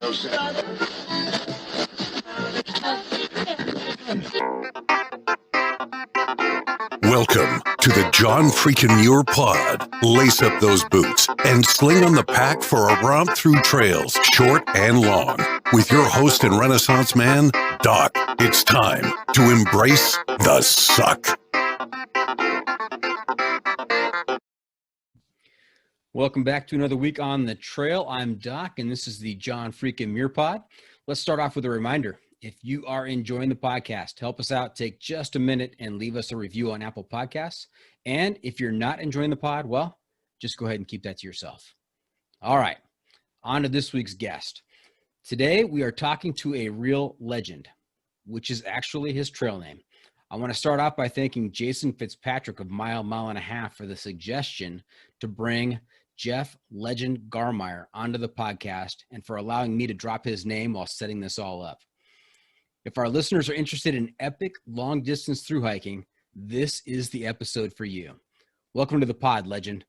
Welcome to the John Freakin' Muir Pod. Lace up those boots and sling on the pack for a romp through trails, short and long. With your host and Renaissance man, Doc. It's time to embrace the suck. Welcome back to another week on the trail. I'm Doc, and this is the John Freakin' Muir Pod. Let's start off with a reminder. If you are enjoying the podcast, help us out. Take just a minute and leave us a review on Apple Podcasts. And if you're not enjoying the pod, well, just go ahead and keep that to yourself. All right, on to this week's guest. Today, we are talking to a real legend, which is actually his trail name. I want to start off by thanking Jason Fitzpatrick of Mile and a Half for the suggestion to bring Jeff Legend Garmire onto the podcast and for allowing me to drop his name while setting this all up. If our listeners are interested in epic long distance through hiking, this is the episode for you. Welcome to the pod, Legend.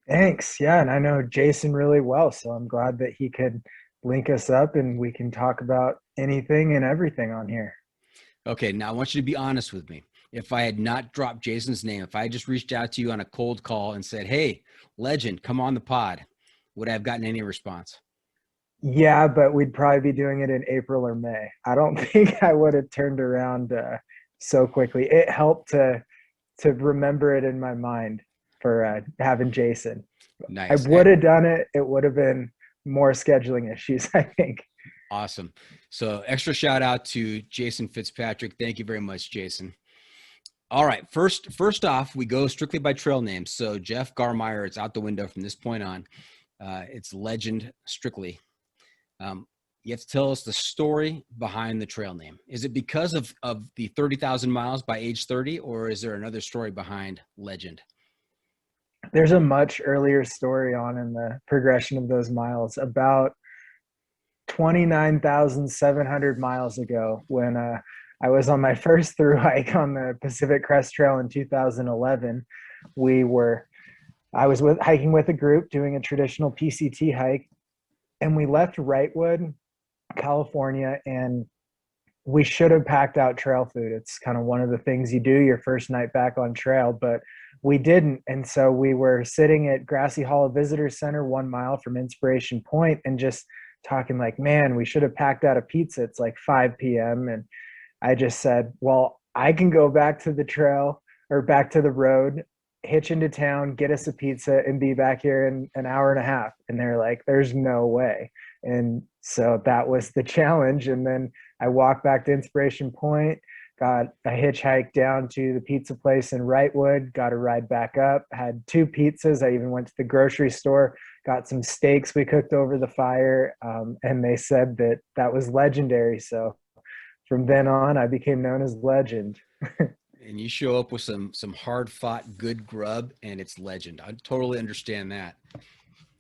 Thanks. Yeah, and I know Jason really well, so I'm glad that he could link us up and we can talk about anything and everything on here. Okay, now I want you to be honest with me. If I had not dropped Jason's name, if I had just reached out to you on a cold call and said, hey, Legend, come on the pod, would I have gotten any response? Yeah, but we'd probably be doing it in April or May. I don't think I would have turned around so quickly. It helped to remember it in my mind for having Jason. Nice. I would have done it. It would have been more scheduling issues, I think. Awesome. So extra shout out to Jason Fitzpatrick. Thank you very much, Jason. All right. First off, we go strictly by trail names. So Jeff Garmire, it's out the window from this point on. It's Legend strictly. You have to tell us the story behind the trail name. Is it because of the 30,000 miles by age 30, or is there another story behind Legend? There's a much earlier story on in the progression of those miles. About 29,700 miles ago, when I was on my first through hike on the Pacific Crest Trail in 2011, I was hiking with a group doing a traditional Pct hike. And we left Wrightwood, California, and we should have packed out trail food. It's kind of one of the things you do your first night back on trail, but we didn't. And so we were sitting at Grassy Hollow Visitor Center 1 mile from Inspiration Point and just talking like, man, we should have packed out a pizza. It's like 5 p.m. And I just said, well, I can go back to the trail or back to the road, hitch into town, get us a pizza, and be back here in an hour and a half. And they're like, there's no way. And so that was the challenge. And then I walked back to Inspiration Point, got a hitchhike down to the pizza place in Wrightwood, got a ride back up, had 2 pizzas. I even went to the grocery store, got some steaks we cooked over the fire. And they said that was legendary. So from then on, I became known as Legend. And you show up with some hard-fought good grub, and it's Legend. I totally understand that.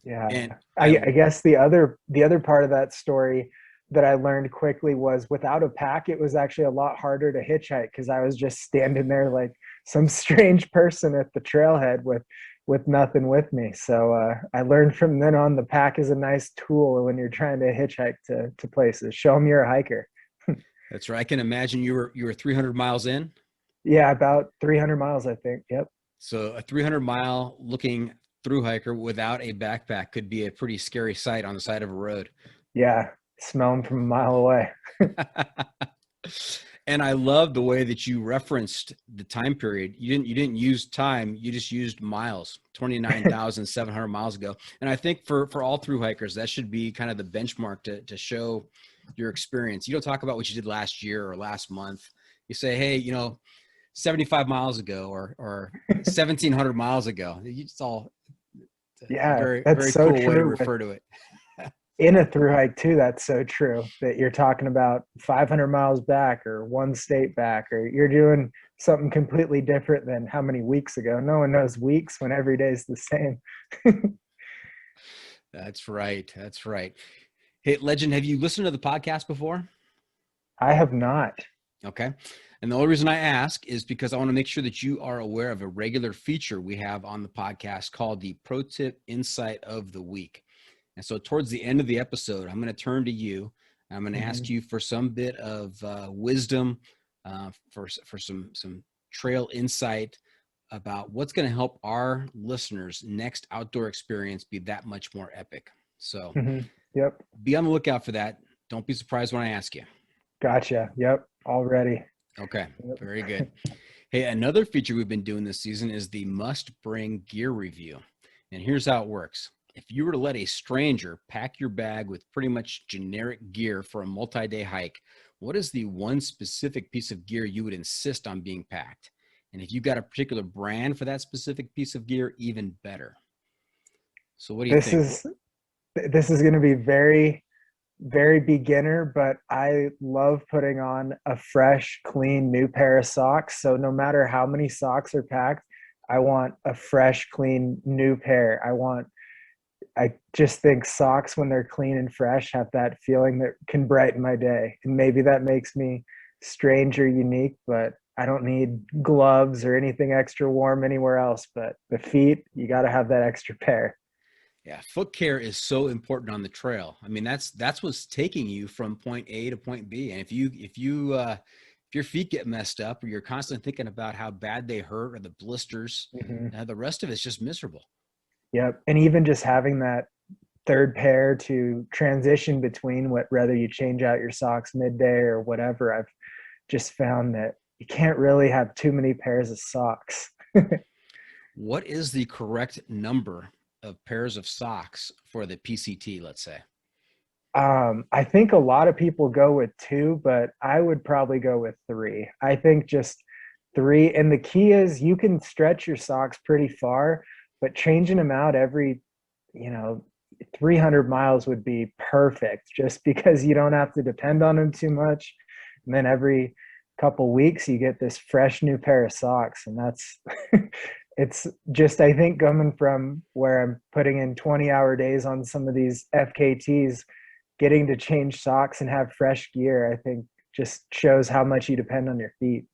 Yeah, and I guess the other part of that story that I learned quickly was without a pack, it was actually a lot harder to hitchhike because I was just standing there like some strange person at the trailhead with nothing with me. So I learned from then on the pack is a nice tool when you're trying to hitchhike to places. Show them you're a hiker. That's right. I can imagine you were 300 miles in. Yeah, about 300 miles, I think. Yep. So a 300-mile looking through hiker without a backpack could be a pretty scary sight on the side of a road. Yeah, smell them from a mile away. And I love the way that you referenced the time period. You didn't use time, you just used miles, 29,700 miles ago. And I think for all through hikers, that should be kind of the benchmark to show your experience. You don't talk about what you did last year or last month. You say, hey, 75 miles ago or 1,700 miles ago. It's all very, that's very so cool true. way to refer to it. In a through hike too, that's so true that you're talking about 500 miles back or one state back, or you're doing something completely different than how many weeks ago. No one knows weeks when every day is the same. That's right. That's right. Hey, Legend, have you listened to the podcast before? I have not. Okay. And the only reason I ask is because I want to make sure that you are aware of a regular feature we have on the podcast called the Pro Tip Insight of the Week. And so towards the end of the episode, I'm going to turn to you. I'm going to ask you for some bit of wisdom, for some trail insight about what's going to help our listeners' next outdoor experience be that much more epic. So Yep. Be on the lookout for that. Don't be surprised when I ask you. Gotcha. Yep. All ready. Okay. Yep. Very good. Hey, another feature we've been doing this season is the must bring gear review. And here's how it works. If you were to let a stranger pack your bag with pretty much generic gear for a multi-day hike, what is the one specific piece of gear you would insist on being packed? And if you got a particular brand for that specific piece of gear, even better. So what do you think? This is going to be very, very beginner, but I love putting on a fresh, clean, new pair of socks. So no matter how many socks are packed, I want a fresh, clean, new pair. I just think socks, when they're clean and fresh, have that feeling that can brighten my day. And maybe that makes me strange or unique, but I don't need gloves or anything extra warm anywhere else. But the feet, you got to have that extra pair. Yeah, foot care is so important on the trail. I mean, that's what's taking you from point A to point B. And if your feet get messed up, or you're constantly thinking about how bad they hurt or the blisters, the rest of it's just miserable. Yep. And even just having that third pair to transition between, whether you change out your socks midday or whatever, I've just found that you can't really have too many pairs of socks. What is the correct number of pairs of socks for the PCT, let's say? I think a lot of people go with 2, but I would probably go with 3. I think just 3. And the key is you can stretch your socks pretty far, but changing them out every, 300 miles would be perfect, just because you don't have to depend on them too much. And then every couple weeks you get this fresh new pair of socks. And that's, it's just, I think, coming from where I'm putting in 20-hour days on some of these FKTs, getting to change socks and have fresh gear, I think just shows how much you depend on your feet.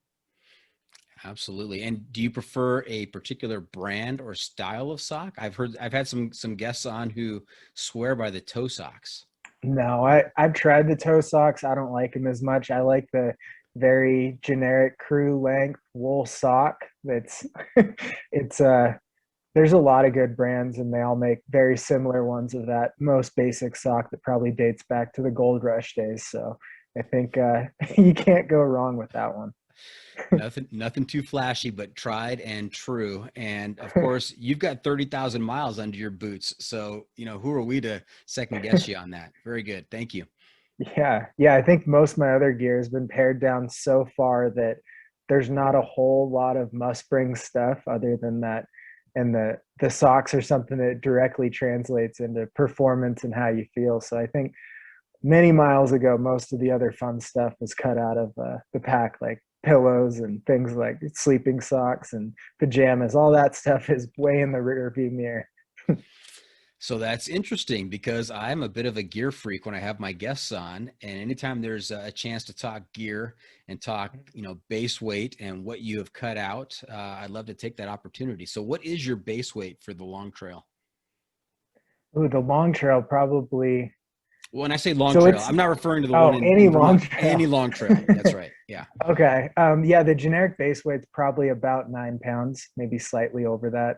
Absolutely. And do you prefer a particular brand or style of sock? I've had some guests on who swear by the toe socks. No, I've tried the toe socks. I don't like them as much. I like the very generic crew length wool sock. It's there's a lot of good brands, and they all make very similar ones of that most basic sock that probably dates back to the gold rush days. So I think you can't go wrong with that one. Nothing too flashy, but tried and true. And of course, you've got 30,000 miles under your boots. So, who are we to second guess you on that? Very good. Thank you. Yeah. I think most of my other gear has been pared down so far that there's not a whole lot of must bring stuff other than that. And the socks are something that directly translates into performance and how you feel. So I think many miles ago, most of the other fun stuff was cut out of the pack, like pillows and things like sleeping socks and pajamas. All that stuff is way in the rearview mirror. So that's interesting, because I'm a bit of a gear freak when I have my guests on, and anytime there's a chance to talk gear and talk, base weight and what you have cut out, I'd love to take that opportunity. So what is your base weight for the long trail? Ooh, the long trail probably. When I say long trail, I'm not referring to the one in any long Vermont. trail. Any long trail. That's right. Yeah. Okay. The generic base weight's probably about 9 pounds, maybe slightly over that.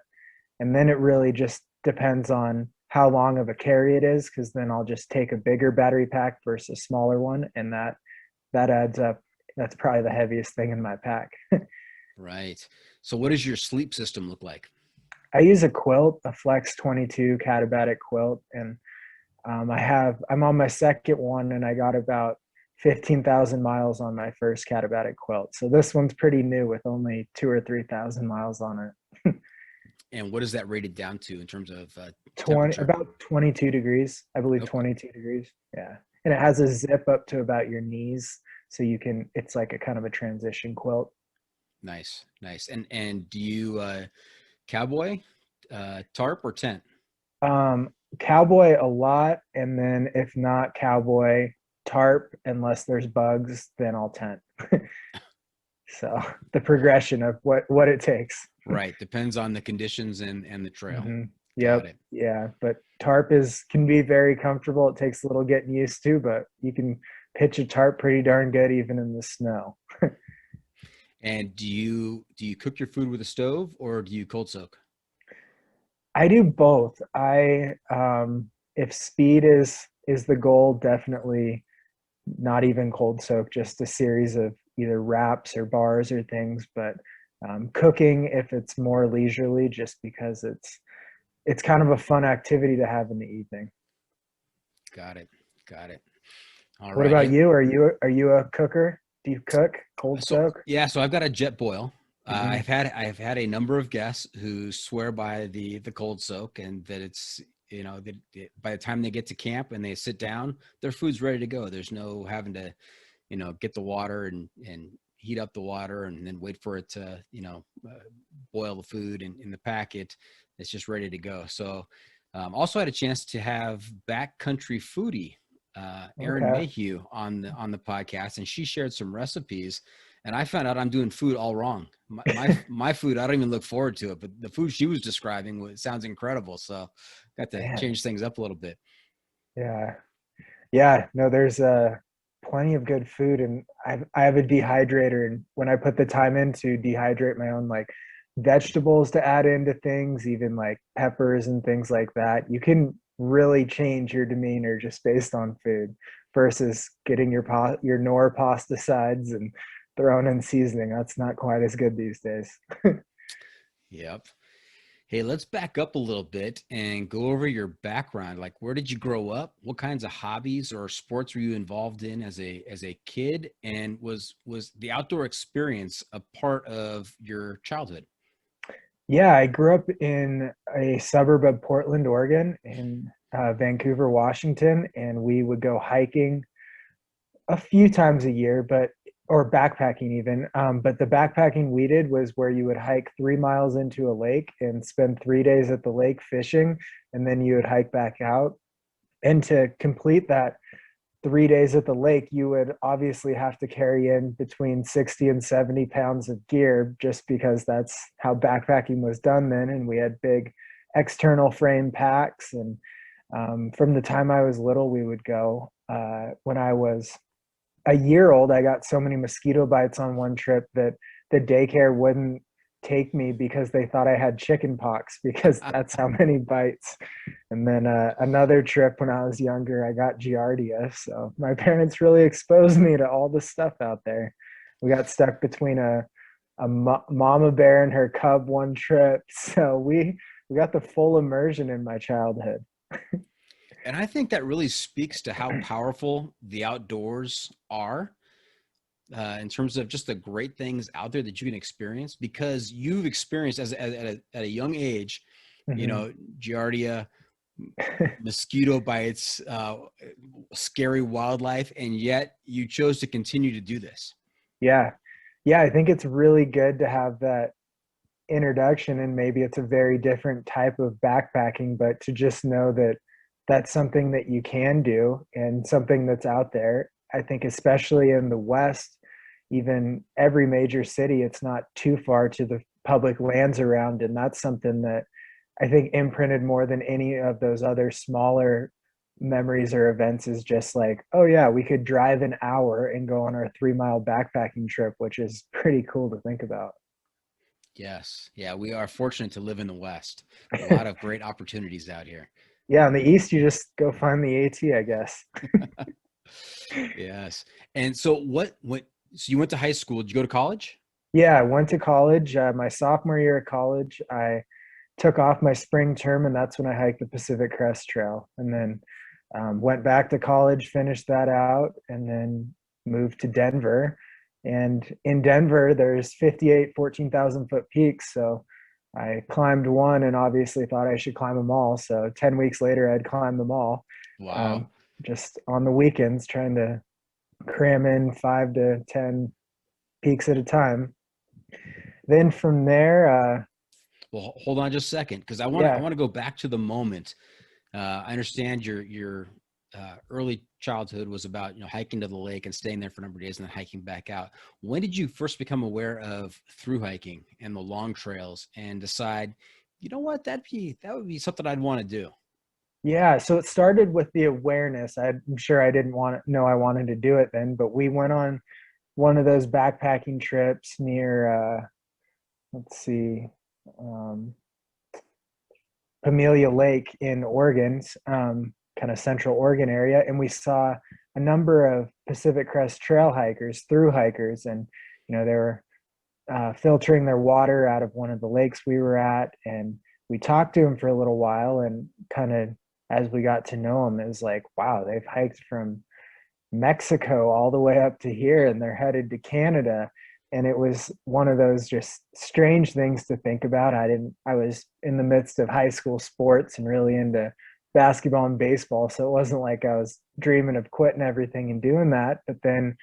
And then it really just depends on how long of a carry it is, because then I'll just take a bigger battery pack versus a smaller one, and that adds up. That's probably the heaviest thing in my pack. Right. So what does your sleep system look like? I use a quilt, a Flex 22 Catabatic quilt, and I'm on my second one, and I got about 15,000 miles on my first Catabatic quilt. So this one's pretty new with only 2,000 or 3,000 miles on it. And what is that rated down to in terms of about 22 degrees, I believe. Okay. 22 degrees. Yeah. And it has a zip up to about your knees. So it's like a kind of a transition quilt. Nice. And do you cowboy, tarp, or tent? Cowboy a lot. And then if not cowboy, tarp, unless there's bugs, then I'll tent. So the progression of what it takes. Right. Depends on the conditions and the trail. Got Yep. it. Yeah. But tarp can be very comfortable. It takes a little getting used to, but you can pitch a tarp pretty darn good even in the snow. And do you cook your food with a stove or do you cold soak? I do both. If speed is the goal, definitely not even cold soak, just a series of either wraps or bars or things. But cooking, if it's more leisurely, just because it's kind of a fun activity to have in the evening. Got it. Got it. All What right. about Hey, you? Are you a cooker? Do you cook cold so soak? yeah, so I've got a jet boil. Hmm. I've had a number of guests who swear by the cold soak and that it's that by the time they get to camp and they sit down, their food's ready to go. There's no having to get the water and heat up the water and then wait for it to boil the food in the packet. It's just ready to go. So also had a chance to have backcountry foodie Erin Okay. Mayhew on the podcast, and she shared some recipes. And I found out I'm doing food all wrong. My food, I don't even look forward to it, but the food she was describing sounds incredible. So got to Man. change things up a little bit. Yeah. Yeah. No, there's plenty of good food, and I have a dehydrator, and when I put the time in to dehydrate my own like vegetables to add into things, even like peppers and things like that, you can really change your demeanor just based on food versus getting your Knorr pasta sides and throwing in seasoning. That's not quite as good these days. Yep. Hey, let's back up a little bit and go over your background. Like, where did you grow up? What kinds of hobbies or sports were you involved in as a kid? And was the outdoor experience a part of your childhood? Yeah, I grew up in a suburb of Portland, Oregon, in Vancouver, Washington, and we would go hiking a few times a year, but or backpacking even. But the backpacking we did was where you would hike 3 miles into a lake and spend 3 days at the lake fishing, and then you would hike back out. And to complete that 3 days at the lake, you would obviously have to carry in between 60 and 70 pounds of gear just because that's how backpacking was done then. And we had big external frame packs. And from the time I was little, we would go. When I was a year old, I got so many mosquito bites on one trip that the daycare wouldn't take me because they thought I had chicken pox because that's how many bites. And then another trip when I was younger, I got Giardia. So my parents really exposed me to all the stuff out there. We got stuck between a mama bear and her cub one trip. So we got the full immersion in my childhood. And I think that really speaks to how powerful the outdoors are in terms of just the great things out there that you can experience because you've experienced at a young age, you Mhm. know, Giardia, mosquito bites, scary wildlife, and yet you chose to continue to do this. Yeah. Yeah, I think it's really good to have that introduction, and maybe it's a very different type of backpacking, but to just know that that's something that you can do and something that's out there. I think especially in the West, even every major city, it's not too far to the public lands around, and that's something that I think imprinted more than any of those other smaller memories or events is just like, oh yeah, we could drive an hour and go on our 3 mile backpacking trip, which is pretty cool to think about. Yes. Yeah, we are fortunate to live in the West. A lot of great opportunities out here. Yeah, in the East, you just go find the AT, I guess. Yes. And so so you went to high school. Did you go to college? Yeah, I went to college. My sophomore year of college, I took off my spring term, and that's when I hiked the Pacific Crest Trail. And then went back to college, finished that out, and then moved to Denver. And in Denver, there's 58 14,000 foot peaks. So I climbed one and obviously thought I should climb them all. So 10 weeks later, I'd climbed them all, Wow. um, just on the weekends, trying to cram in 5 to 10 peaks at a time. Then from there, Well, hold on just a second, because I yeah, want to go back to the moment. I understand your early childhood was about hiking to the lake and staying there for a number of days and then hiking back out. When did you first become aware of through hiking and the long trails and decide you know what, that would be something I'd want to do. Yeah, so it started with the awareness. I'm sure I didn't know I wanted to do it then, but we went on one of those backpacking trips near let's see, um, Pamelia Lake in Oregon, kind of central Oregon area, and we saw a number of Pacific Crest Trail hikers, through hikers, and they were filtering their water out of one of the lakes we were at, and we talked to them for a little while, and kind of as we got to know them, it was like, wow, they've hiked from Mexico all the way up to here, and they're headed to Canada. And it was one of those just strange things to think about. I was in the midst of high school sports and really into basketball and baseball, so it wasn't like I was dreaming of quitting everything and doing that. But then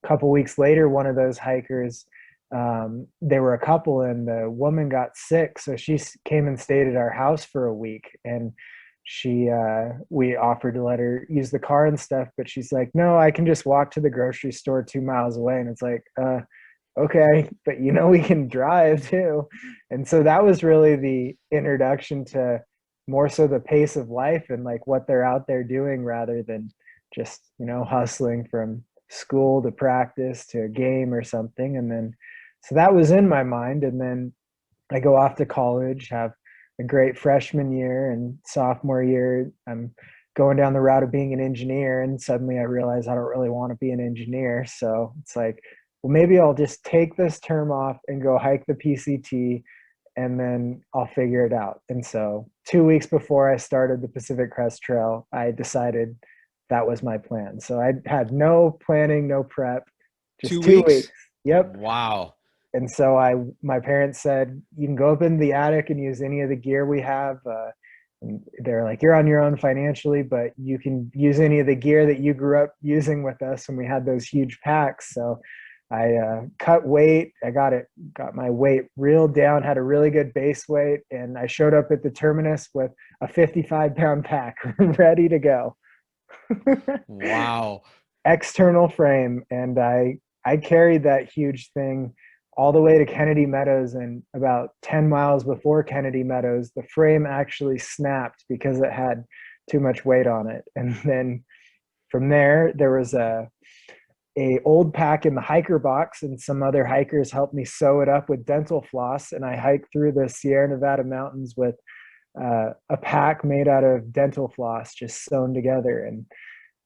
a couple weeks later, one of those hikers, they were a couple, and the woman got sick, so she came and stayed at our house for a week. And we offered to let her use the car and stuff, but she's like, no, I can just walk to the grocery store 2 miles away. And it's like, okay, but we can drive too. And so that was really the introduction to more so the pace of life and like what they're out there doing, rather than just hustling from school to practice to a game or something. And then so that was in my mind. And then I go off to college, have a great freshman year, and sophomore year I'm going down the route of being an engineer, and suddenly I realize I don't really want to be an engineer. So it's like, well, maybe I'll just take this term off and go hike the PCT, and then I'll figure it out. And so 2 weeks before I started the Pacific Crest Trail, I decided that was my plan. So I had no planning, no prep, just 2 weeks. Yep. Wow. And so my parents said, you can go up in the attic and use any of the gear we have. And they're like, you're on your own financially, but you can use any of the gear that you grew up using with us when we had those huge packs. So I cut weight. I got my weight reeled down, had a really good base weight, and I showed up at the terminus with a 55-pound pack ready to go. Wow. External frame. And I carried that huge thing all the way to Kennedy Meadows, and about 10 miles before Kennedy Meadows, the frame actually snapped because it had too much weight on it. And then from there was a old pack in the hiker box, and some other hikers helped me sew it up with dental floss. And I hiked through the Sierra Nevada mountains with a pack made out of dental floss, just sewn together. And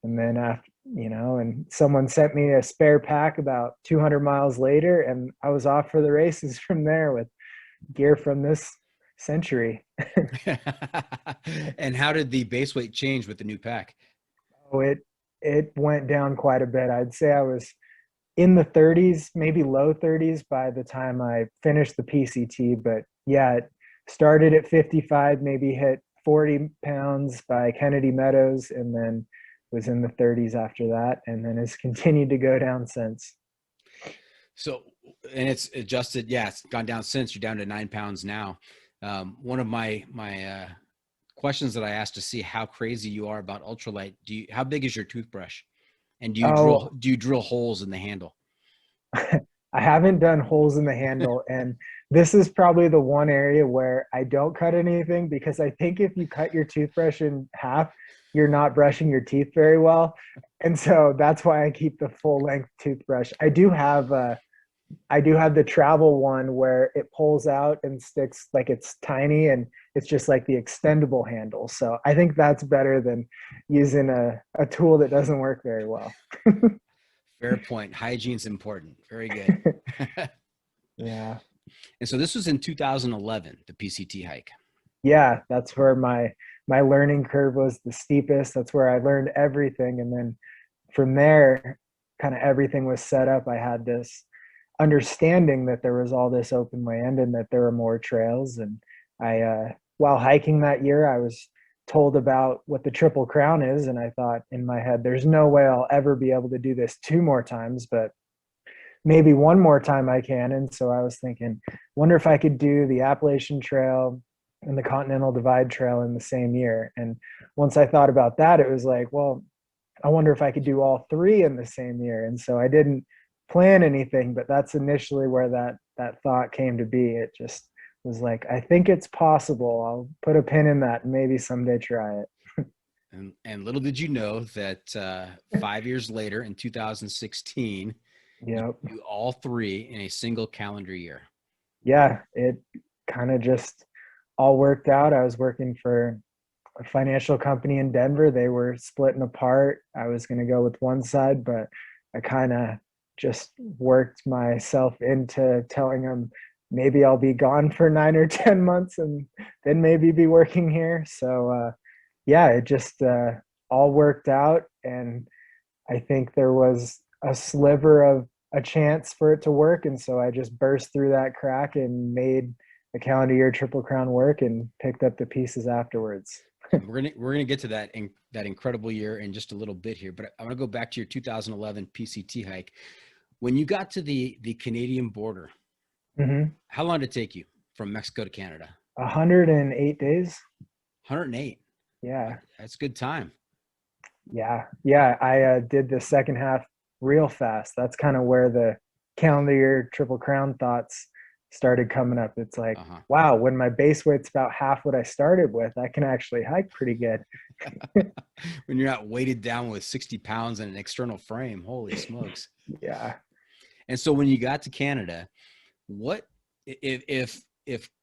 then after, and someone sent me a spare pack about 200 miles later, and I was off for the races from there with gear from this century. And how did the base weight change with the new pack? Oh, it went down quite a bit. I'd say I was in the 30s, maybe low 30s by the time I finished the PCT. But yeah, it started at 55, maybe hit 40 pounds by Kennedy Meadows, and then was in the 30s after that, and then has continued to go down since. So, and it's adjusted. Yeah, it's gone down since. You're down to 9 pounds now. One of my questions that I asked to see how crazy you are about ultralight. How big is your toothbrush? And do you drill holes in the handle? I haven't done holes in the handle, and this is probably the one area where I don't cut anything, because I think if you cut your toothbrush in half, you're not brushing your teeth very well. And so that's why I keep the full length toothbrush. I do have the travel one where it pulls out and sticks, like it's tiny, and it's just like the extendable handle. So I think that's better than using a tool that doesn't work very well. Fair point. Hygiene's important. Very good. Yeah. And so this was in 2011, the PCT hike. Yeah, that's where my learning curve was the steepest. That's where I learned everything. And then from there, kind of everything was set up. I had this understanding that there was all this open land and that there were more trails. And while hiking that year, I was told about what the Triple Crown is. And I thought in my head, there's no way I'll ever be able to do this 2 more times, but maybe 1 more time I can. And so I was thinking, wonder if I could do the Appalachian Trail and the Continental Divide Trail in the same year. And once I thought about that, it was like, well, I wonder if I could do all 3 in the same year. And so I didn't plan anything, but that's initially where that thought came to be. It just was like, I think it's possible. I'll put a pin in that and maybe someday try it. And little did you know that 5 years later, in 2016, you Yep. do all three in a single calendar year. Yeah, it kind of just all worked out. I was working for a financial company in Denver. They were splitting apart. I was going to go with one side, but I kind of just worked myself into telling them maybe I'll be gone for 9 or 10 months and then maybe be working here. So, yeah, it just all worked out. And I think there was a sliver of a chance for it to work. And so I just burst through that crack and made the calendar year Triple Crown work and picked up the pieces afterwards. We're gonna get to that incredible year in just a little bit here, but I want to go back to your 2011 PCT hike. When you got to the Canadian border, how long did it take you from Mexico to Canada? 108 days. 108. Yeah. That's good time. Yeah. Yeah. I did the second half real fast. That's kind of where the calendar year Triple Crown thoughts started coming up. It's like, wow, when my base weight's about half what I started with, I can actually hike pretty good. When you're not weighted down with 60 pounds and an external frame, holy smokes. Yeah. And so when you got to Canada, what if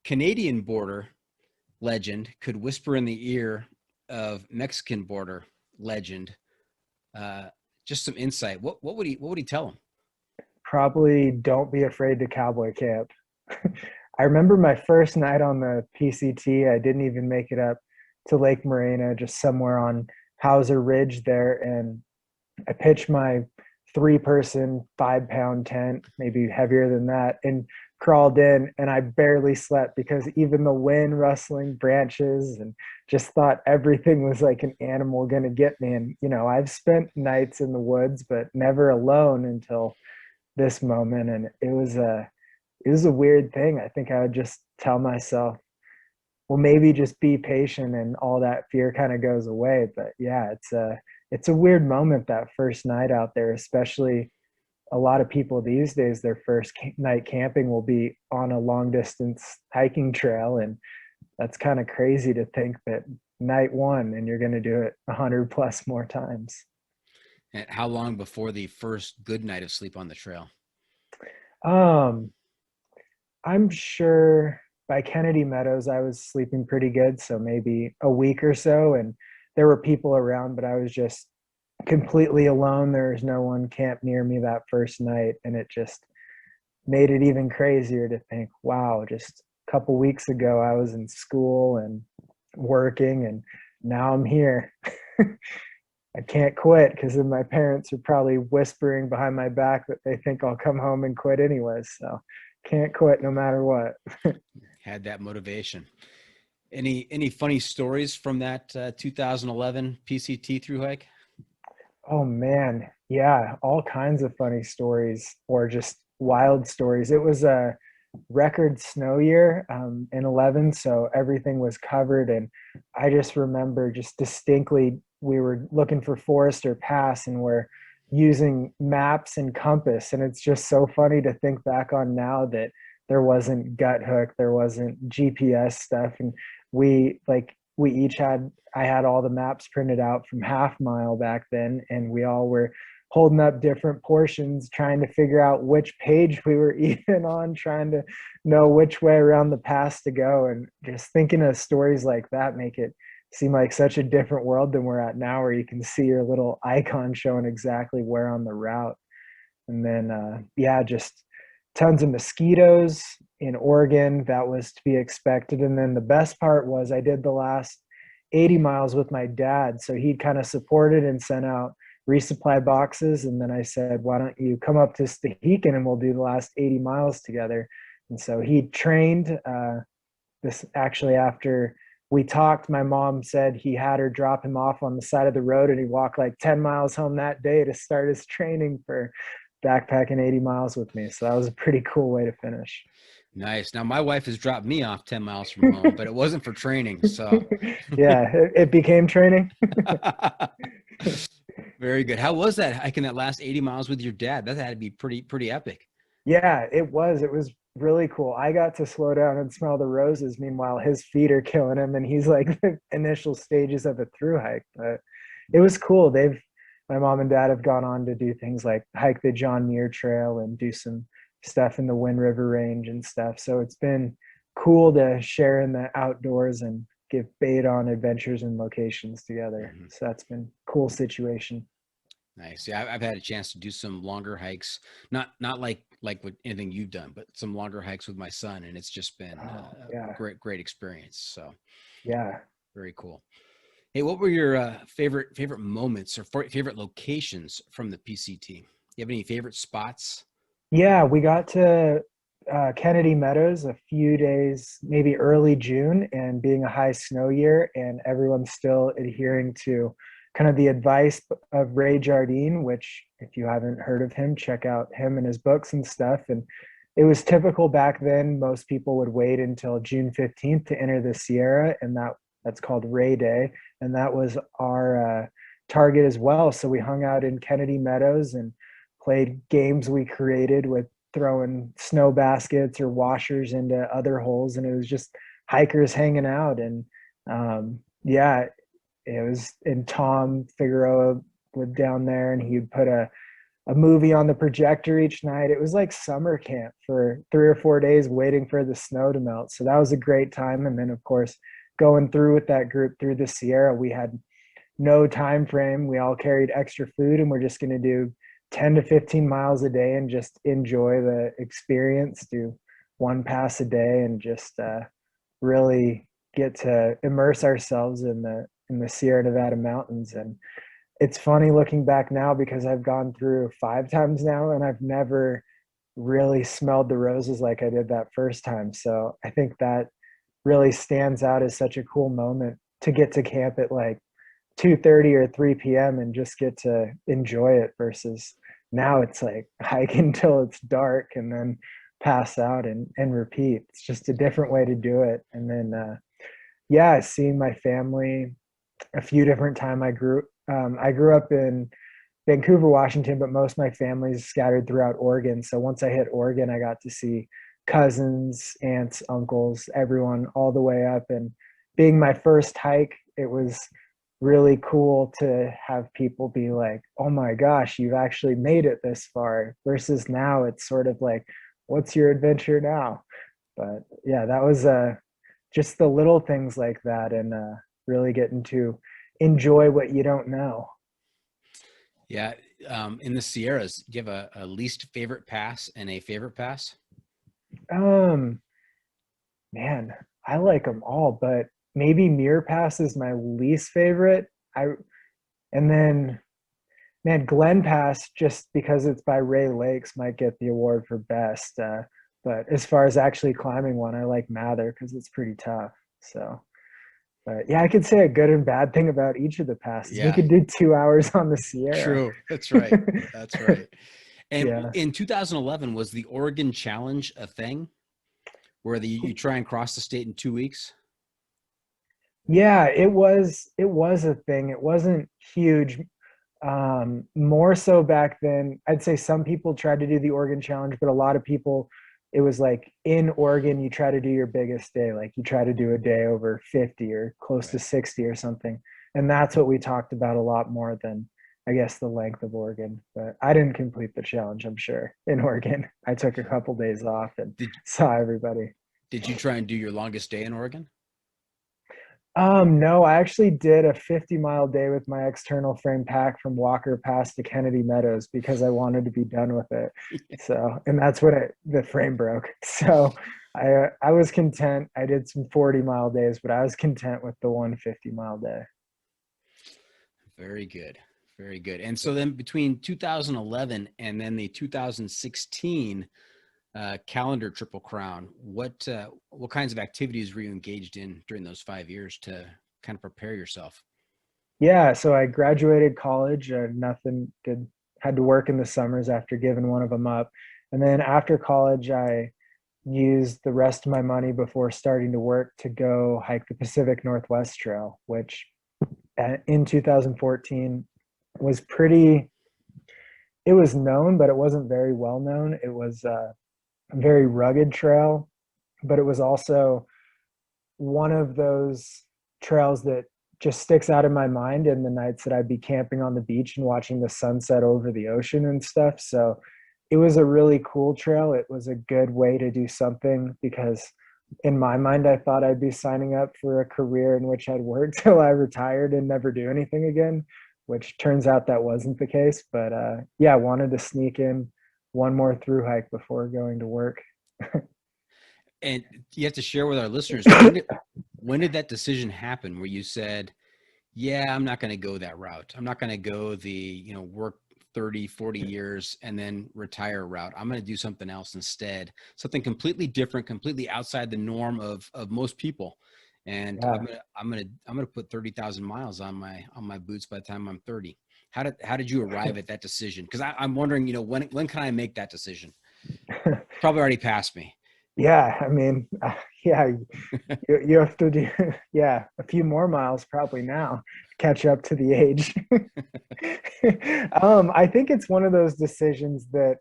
Canadian border legend could whisper in the ear of Mexican border legend, just some insight, what would he tell him? Probably don't be afraid to cowboy camp. I remember my first night on the PCT, I didn't even make it up to Lake Morena, just somewhere on Hauser Ridge there. And I pitched my 3-person, 5-pound tent, maybe heavier than that, and crawled in, and I barely slept because even the wind rustling branches and just thought everything was like an animal going to get me. And, I've spent nights in the woods, but never alone until this moment. And it was a weird thing. I think I would just tell myself, well, maybe just be patient and all that fear kind of goes away. But yeah, it's a weird moment, that first night out there, especially a lot of people these days, their first night camping will be on a long distance hiking trail. And that's kind of crazy to think that night one and you're going to do it 100 plus more times. And how long before the first good night of sleep on the trail? I'm sure by Kennedy Meadows, I was sleeping pretty good. So maybe a week or so. And there were people around, but I was just completely alone. There was no one camped near me that first night. And it just made it even crazier to think, wow, just a couple weeks ago, I was in school and working, and now I'm here. I can't quit because then my parents are probably whispering behind my back that they think I'll come home and quit anyways. So can't quit no matter what. Had that motivation. Any funny stories from that 2011 PCT through hike? Oh man, yeah, all kinds of funny stories or just wild stories. It was a record snow year in 11, so everything was covered. And I just remember just distinctly, we were looking for Forester Pass and we're using maps and compass. And it's just so funny to think back on now that there wasn't gut hook, there wasn't GPS stuff. And I had all the maps printed out from Half Mile back then, and we all were holding up different portions, trying to figure out which page we were even on, trying to know which way around the pass to go. And just thinking of stories like that make it seem like such a different world than we're at now, where you can see your little icon showing exactly where on the route. And then, just tons of mosquitoes in Oregon. That was to be expected. And then the best part was I did the last 80 miles with my dad. So he kind of supported and sent out resupply boxes. And then I said, why don't you come up to Stehekin and we'll do the last 80 miles together. And so he trained this actually after we talked. My mom said he had her drop him off on the side of the road, and he walked like 10 miles home that day to start his training for backpacking 80 miles with me. So that was a pretty cool way to finish. Nice. Now my wife has dropped me off 10 miles from home, but it wasn't for training. So yeah, it became training. Very good. How was that hiking that last 80 miles with your dad? That had to be pretty epic. Yeah, it was really cool. I got to slow down and smell the roses. Meanwhile, his feet are killing him, and he's like the initial stages of a through hike. But it was cool. My mom and dad have gone on to do things like hike the John Muir Trail and do some stuff in the Wind River Range and stuff. So it's been cool to share in the outdoors and give bait on adventures and locations together. Mm-hmm. So that's been a cool situation. Nice. Yeah, I've had a chance to do some longer hikes, not like with anything you've done, but some longer hikes with my son, and it's just been Oh, a yeah. great experience. So Yeah. very cool. Hey, what were your favorite moments or favorite locations from the PCT? You have any favorite spots? Yeah, we got to Kennedy Meadows a few days, maybe early June, and being a high snow year, and everyone's still adhering to kind of the advice of Ray Jardine, which, if you haven't heard of him, check out him and his books and stuff. And it was typical back then. Most people would wait until June 15th to enter the Sierra, and that's called Ray Day, and that was our target as well. So we hung out in Kennedy Meadows and played games we created with throwing snow baskets or washers into other holes, and it was just hikers hanging out. And yeah, it was. And Tom Figueroa lived down there, and he'd put a movie on the projector each night. It was like summer camp for 3 or 4 days waiting for the snow to melt. So that was a great time. And then, of course, going through with that group through the Sierra, we had no time frame. We all carried extra food, and we're just going to do 10 to 15 miles a day and just enjoy the experience, do one pass a day, and just really get to immerse ourselves in the Sierra Nevada mountains. And it's funny looking back now because I've gone through 5 times now, and I've never really smelled the roses like I did that first time. So I think that really stands out as such a cool moment to get to camp at like 2:30 or 3 p.m. and just get to enjoy it, versus now it's like hike until it's dark and then pass out and repeat. It's just a different way to do it. And then yeah, seeing my family a few different times. I grew up in Vancouver, Washington, but most of my family's scattered throughout Oregon. So once I hit Oregon, I got to see cousins, aunts, uncles, everyone all the way up. And being my first hike, it was really cool to have people be like, oh my gosh, you've actually made it this far, versus now it's sort of like, what's your adventure now? But yeah, that was just the little things like that, and really getting to enjoy what you don't know. Yeah. In the Sierras, do you have a least favorite pass and a favorite pass? Um, Man, I like them all, but maybe Muir Pass is my least favorite. And then, man, Glen Pass, just because it's by Ray Lakes, might get the award for best. But as far as actually climbing one, I like Mather because it's pretty tough. So, but yeah, I could say a good and bad thing about each of the passes. We Yeah, could do 2 hours on the Sierra. true. That's right. That's right. And Yeah. in 2011, was the Oregon Challenge a thing where you try and cross the state in 2 weeks? Yeah, it was a thing. It wasn't huge. More so back then, I'd say some people tried to do the Oregon Challenge, but a lot of people, it was like in Oregon, you try to do your biggest day, like you try to do a day over 50 or close to 60 or something. And that's what we talked about a lot more than, I guess, the length of Oregon. But I didn't complete the challenge, I'm sure, in Oregon. I took a couple days off and Did saw everybody. did you try and do your longest day in Oregon? No, I actually did a 50-mile day with my external frame pack from Walker Pass to Kennedy Meadows because I wanted to be done with it. So, and that's when the frame broke. So I was content. I did some 40-mile days, but I was content with the 150-mile day. Very good. Very good. And so then between 2011 and then the 2016 calendar Triple Crown, what kinds of activities were you engaged in during those 5 years to kind of prepare yourself? Yeah, so I graduated college. Had to work in the summers after giving one of them up. And then after college, I used the rest of my money before starting to work to go hike the Pacific Northwest Trail, which in 2014 was it was known, but it wasn't very well known. It was very rugged trail, but it was also one of those trails that just sticks out in my mind in the nights that I'd be camping on the beach and watching the sunset over the ocean and stuff. So it was a really cool trail. It was a good way to do something because in my mind, I thought I'd be signing up for a career in which I'd work till I retired and never do anything again, which turns out that wasn't the case. But yeah, I wanted to sneak in one more through hike before going to work. And you have to share with our listeners, when did that decision happen where you said, yeah, I'm not going to go that route. I'm not going to go the, work 30, 40 years and then retire route. I'm going to do something else instead, something completely different, completely outside the norm of most people. And Yeah. I'm going to put 30,000 miles on my boots by the time I'm 30. How did you arrive at that decision? Because I'm wondering, when can I make that decision? Probably already passed me. Yeah, I mean, yeah, you have to do, yeah, a few more miles probably now to catch up to the age. I think it's one of those decisions that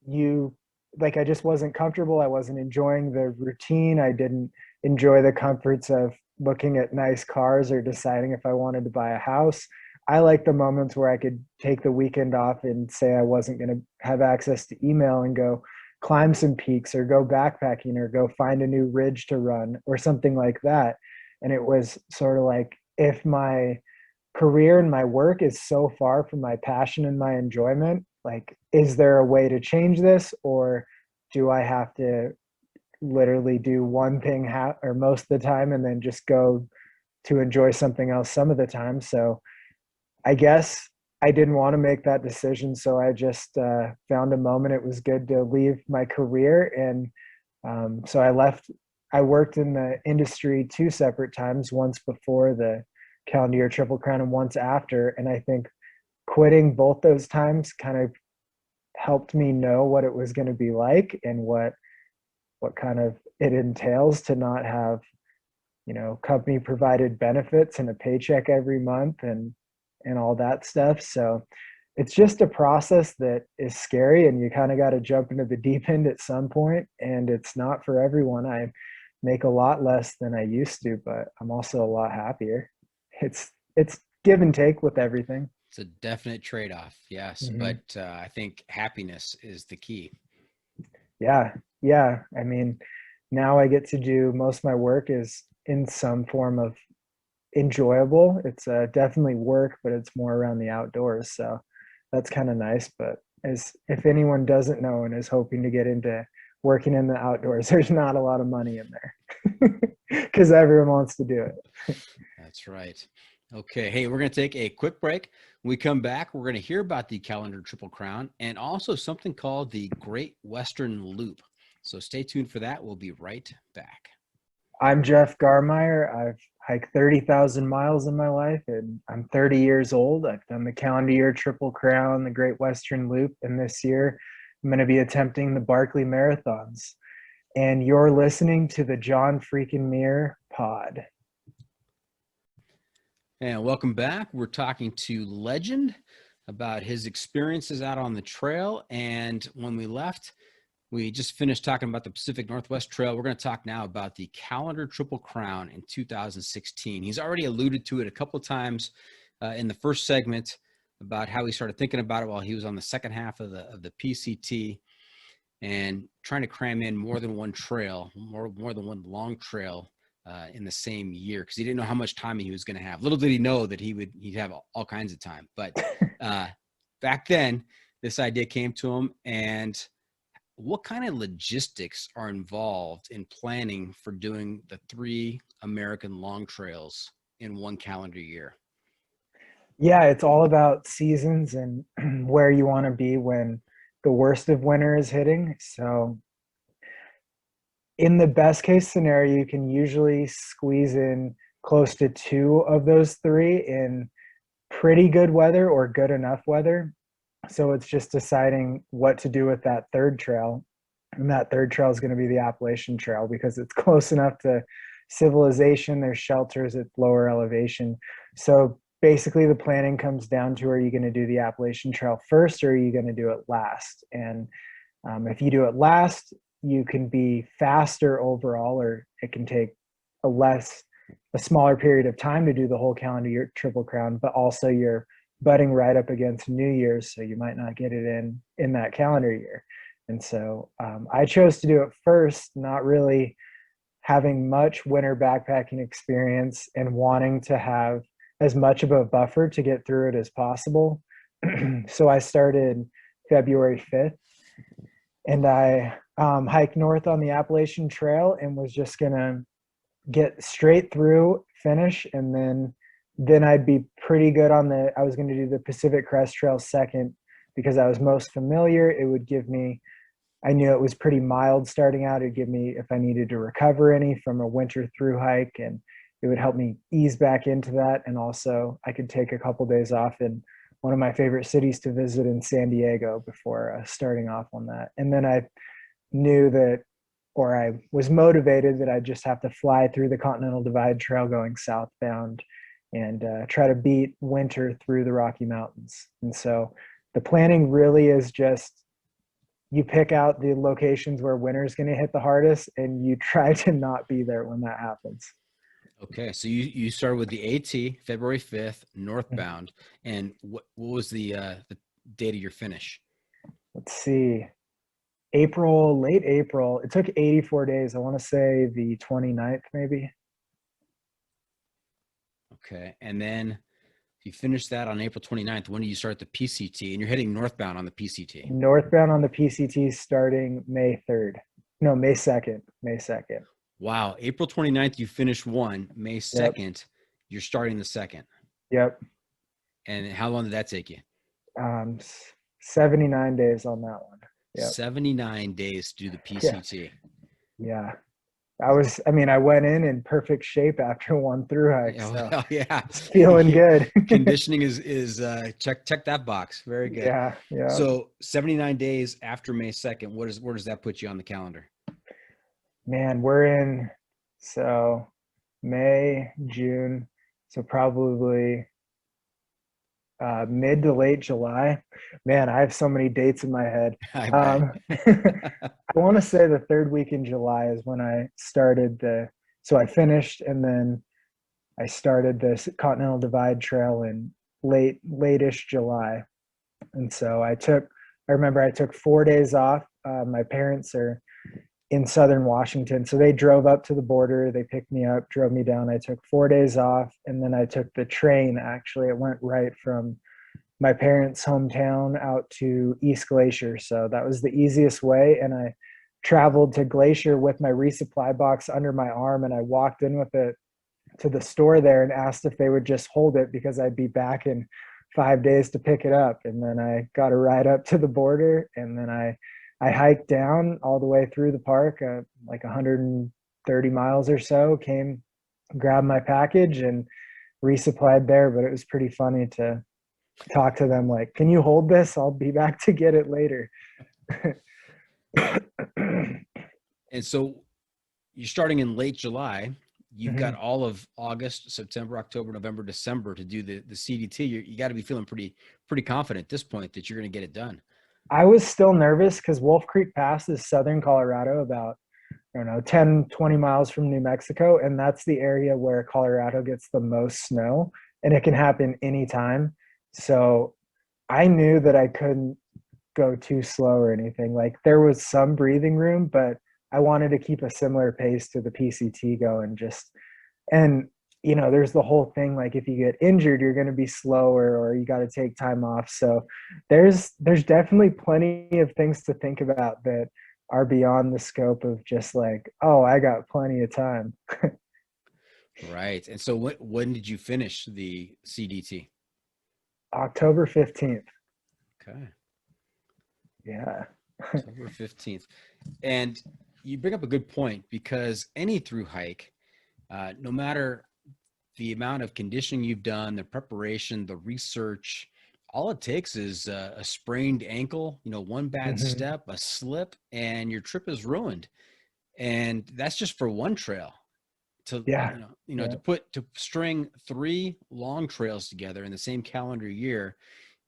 you like, I just wasn't comfortable. I wasn't enjoying the routine. I didn't enjoy the comforts of looking at nice cars or deciding if I wanted to buy a house. I like the moments where I could take the weekend off and say I wasn't going to have access to email and go climb some peaks or go backpacking or go find a new ridge to run or something like that. And it was sort of like, if my career and my work is so far from my passion and my enjoyment, like, is there a way to change this, or do I have to literally do one thing or most of the time and then just go to enjoy something else some of the time? So I guess I didn't want to make that decision, so I just found a moment it was good to leave my career. And so I left. I worked in the industry 2 separate times, once before the calendar year Triple Crown and once after. And I think quitting both those times kind of helped me know what it was going to be like and what kind of it entails to not have, company provided benefits and a paycheck every month and all that stuff. So it's just a process that is scary, and you kind of got to jump into the deep end at some point, and it's not for everyone. I make a lot less than I used to, but I'm also a lot happier. It's give and take with everything. It's a definite trade-off, yes. Mm-hmm. But I think happiness is the key. Yeah. I mean, now I get to do most of my work is in some form of enjoyable. It's definitely work, but it's more around the outdoors. So that's kind of nice. But as if anyone doesn't know and is hoping to get into working in the outdoors, there's not a lot of money in there because everyone wants to do it. That's right. Okay. Hey, we're going to take a quick break. When we come back, we're going to hear about the Calendar Triple Crown and also something called the Great Western Loop. So stay tuned for that. We'll be right back. I'm Jeff Garmire. I've hiked 30,000 miles in my life, and I'm 30 years old. I've done the calendar year Triple Crown, the Great Western Loop, and this year I'm going to be attempting the Barkley Marathons. And you're listening to the John Freakin' Muir pod. And welcome back. We're talking to Legend about his experiences out on the trail. And when we left, we just finished talking about the Pacific Northwest Trail. We're going to talk now about the Calendar Triple Crown in 2016. He's already alluded to it a couple of times in the first segment about how he started thinking about it while he was on the second half of the PCT and trying to cram in more than one trail, more than one long trail in the same year, because he didn't know how much time he was going to have. Little did he know that he'd have all kinds of time. But back then, this idea came to him. And what kind of logistics are involved in planning for doing the 3 American long trails in one calendar year? Yeah, it's all about seasons and where you want to be when the worst of winter is hitting. So in the best case scenario, you can usually squeeze in close to 2 of those 3 in pretty good weather or good enough weather. So it's just deciding what to do with that third trail. And that third trail is going to be the Appalachian Trail because it's close enough to civilization. There's shelters at lower elevation. So basically the planning comes down to, are you going to do the Appalachian Trail first or are you going to do it last? And If you do it last, you can be faster overall, or it can take a smaller period of time to do the whole calendar year Triple Crown, but also you're butting right up against New Year's, so you might not get it in that calendar year. And so I chose to do it first, not really having much winter backpacking experience and wanting to have as much of a buffer to get through it as possible. So I started February 5th, and I hiked north on the Appalachian Trail and was just gonna get straight through, finish, and then I'd be pretty good on I was going to do the Pacific Crest Trail second because I was most familiar. It would give me, I knew it was pretty mild starting out. It'd give me, if I needed to recover any from a winter through hike, and it would help me ease back into that. And also I could take a couple days off in one of my favorite cities to visit in San Diego before starting off on that. And then I knew that, or I was motivated that I'd just have to fly through the Continental Divide Trail going southbound and try to beat winter through the Rocky Mountains. And so the planning really is just, you pick out the locations where winter is going to hit the hardest, and you try to not be there when that happens. Okay, so you started with the AT February 5th, northbound, and what was the date of your finish? Let's see, late April. It took 84 days. I want to say the 29th, maybe. Okay, and then you finished that on April 29th. When do you start the PCT? And you're heading northbound on the PCT. Northbound on the PCT starting May 3rd. No, May 2nd. May 2nd. Wow, April 29th, you finished one. May 2nd, yep. You're starting the second. Yep. And how long did that take you? 79 days on that one. Yep. 79 days to do the PCT. Yeah. I went in perfect shape after one through hike. So yeah. Feeling good. Conditioning is check that box. Very good. Yeah. Yeah. So 79 days after May 2nd, where does that put you on the calendar? Man, we're in May, June, so probably mid to late July. Man, I have so many dates in my head. I want to say the third week in July is when I started so I finished, and then I started this Continental Divide Trail in late-ish July. And so I remember I took 4 days off. My parents are in Southern Washington, so they drove up to the border, they picked me up, drove me down. I took 4 days off, and then I took the train. Actually, it went right from my parents' hometown out to East Glacier, so that was the easiest way. And I traveled to Glacier with my resupply box under my arm, and I walked in with it to the store there and asked if they would just hold it because I'd be back in 5 days to pick it up. And then I got a ride up to the border, and then I hiked down all the way through the park, like 130 miles or so, came, grabbed my package and resupplied there. But it was pretty funny to talk to them like, can you hold this? I'll be back to get it later. And so you're starting in late July. You've got all of August, September, October, November, December to do the CDT. You got to be feeling pretty confident at this point that you're going to get it done. I was still nervous because Wolf Creek Pass is southern Colorado, about, 10, 20 miles from New Mexico. And that's the area where Colorado gets the most snow, and it can happen anytime. So I knew that I couldn't go too slow or anything. Like, there was some breathing room, but I wanted to keep a similar pace to the PCT going. And there's the whole thing, like, if you get injured, you're going to be slower, or you got to take time off. So there's definitely plenty of things to think about that are beyond the scope of just like, oh, I got plenty of time. Right. And so when did you finish the CDT? October 15th. Okay. Yeah. October 15th. And you bring up a good point, because any through hike, no matter the amount of conditioning you've done, the preparation, the research, all it takes is a sprained ankle, one bad step, a slip, and your trip is ruined. And that's just for one trail. To string 3 long trails together in the same calendar year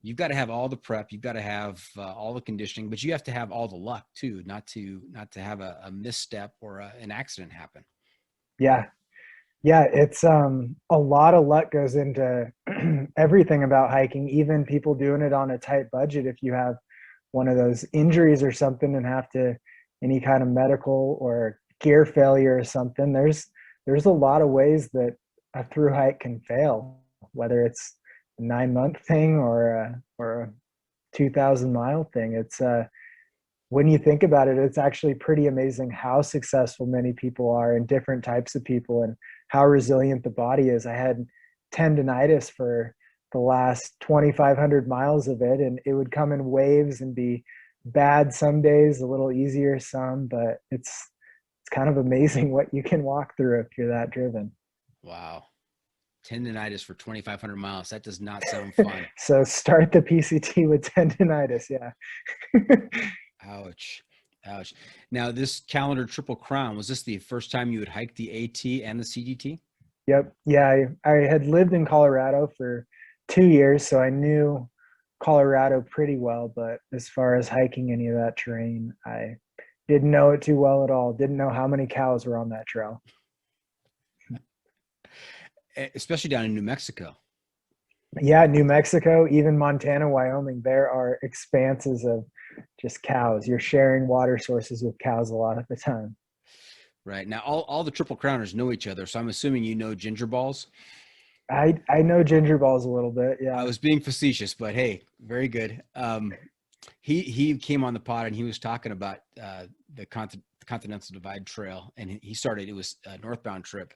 You've got to have all the prep, you've got to have all the conditioning, but you have to have all the luck too, not to have a misstep or an accident happen. Yeah. Yeah, it's a lot of luck goes into everything about hiking, even people doing it on a tight budget. If you have one of those injuries or something and have to any kind of medical or gear failure or something, there's a lot of ways that a through hike can fail, whether it's a 9-month thing or a 2,000-mile thing. It's when you think about it, it's actually pretty amazing how successful many people are and different types of people and how resilient the body is. I had tendonitis for the last 2,500 miles of it, and it would come in waves and be bad some days, a little easier some, but it's kind of amazing what you can walk through if you're that driven. Wow. Tendonitis for 2,500 miles. That does not sound fun. So start the PCT with tendonitis. Yeah. Ouch. Ouch. Now, this calendar Triple Crown, was this the first time you had hiked the AT and the CDT? Yep. Yeah. I had lived in Colorado for 2 years, so I knew Colorado pretty well. But as far as hiking any of that terrain, I didn't know it too well at all. Didn't know how many cows were on that trail. Especially down in New Mexico. Yeah. New Mexico, even Montana, Wyoming, there are expanses of just cows. You're sharing water sources with cows a lot of the time. Right. Now, all the Triple Crowners know each other, so I'm assuming you know Ginger Balls. I know Ginger Balls a little bit. Yeah. I was being facetious, but hey, very good. He came on the pod and he was talking about the Continental Divide Trail, and he started. It was a northbound trip,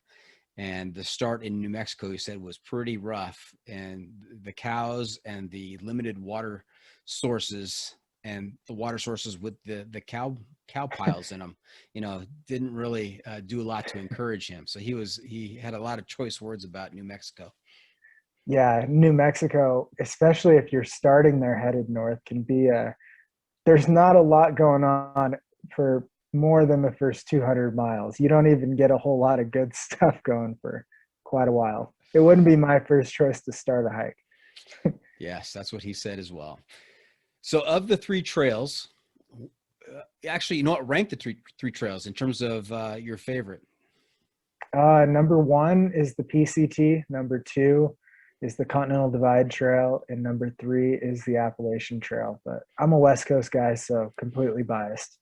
and the start in New Mexico, he said, was pretty rough, and the cows and the limited water sources and the water sources with the cow piles in them, didn't really do a lot to encourage him. So he had a lot of choice words about New Mexico. Yeah, New Mexico, especially if you're starting there headed north, can be there's not a lot going on for more than the first 200 miles. You don't even get a whole lot of good stuff going for quite a while. It wouldn't be my first choice to start a hike. Yes, that's what he said as well. So of the three trails, actually, rank the three trails in terms of your favorite. Number 1 is the PCT. Number 2 is the Continental Divide Trail. And number 3 is the Appalachian Trail. But I'm a West Coast guy, so completely biased.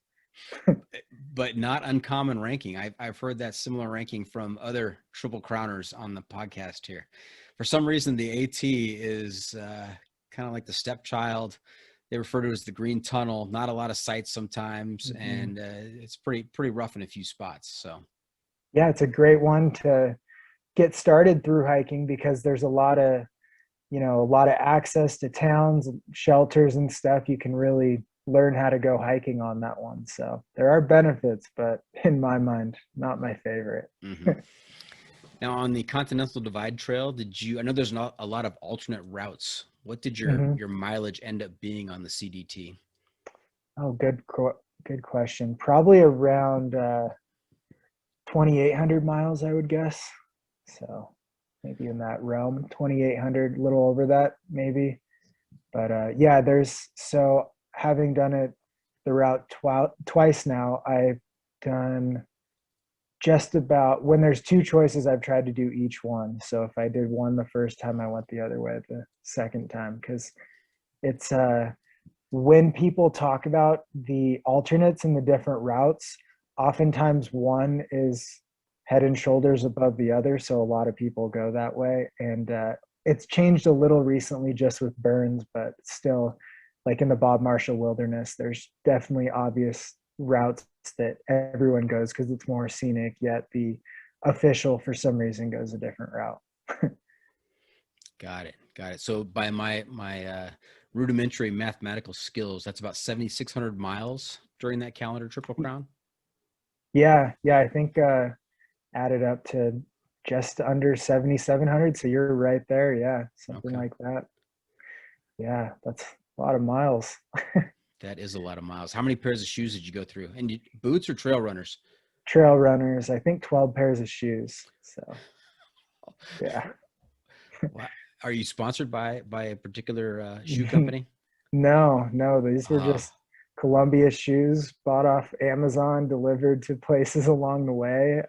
But not uncommon ranking. I've heard that similar ranking from other Triple Crowners on the podcast here. For some reason, the AT is kind of like the stepchild. They refer to it as the green tunnel. Not a lot of sights sometimes, and it's pretty rough in a few spots. So, yeah, it's a great one to get started through hiking because there's a lot of access to towns, shelters, and stuff. You can really learn how to go hiking on that one. So there are benefits, but in my mind, not my favorite. Mm-hmm. Now, on the Continental Divide Trail, I know there's not a lot of alternate routes. What did your mileage end up being on the CDT? Oh, good question. Probably around 2,800 miles, I would guess. So maybe in that realm, 2,800, a little over that maybe. But yeah, so having done it the route twice now, I've done just about, when there's 2 choices, I've tried to do each one. So if I did one the first time, I went the other way the second time, because it's when people talk about the alternates and the different routes, oftentimes one is head and shoulders above the other. So a lot of people go that way. And it's changed a little recently just with Burns, but still, like in the Bob Marshall Wilderness, there's definitely obvious routes that everyone goes because it's more scenic, yet the official for some reason goes a different route. Got it. So by my rudimentary mathematical skills, that's about 7,600 miles during that calendar Triple Crown. Yeah, I think added up to just under 7,700. So you're right there. Yeah, something like that. Yeah, that's a lot of miles. That is a lot of miles. How many pairs of shoes did you go through? And boots or trail runners? Trail runners, I think 12 pairs of shoes. So, yeah. Wow. Are you sponsored by a particular shoe company? No, these were Oh, just Columbia shoes bought off Amazon, delivered to places along the way.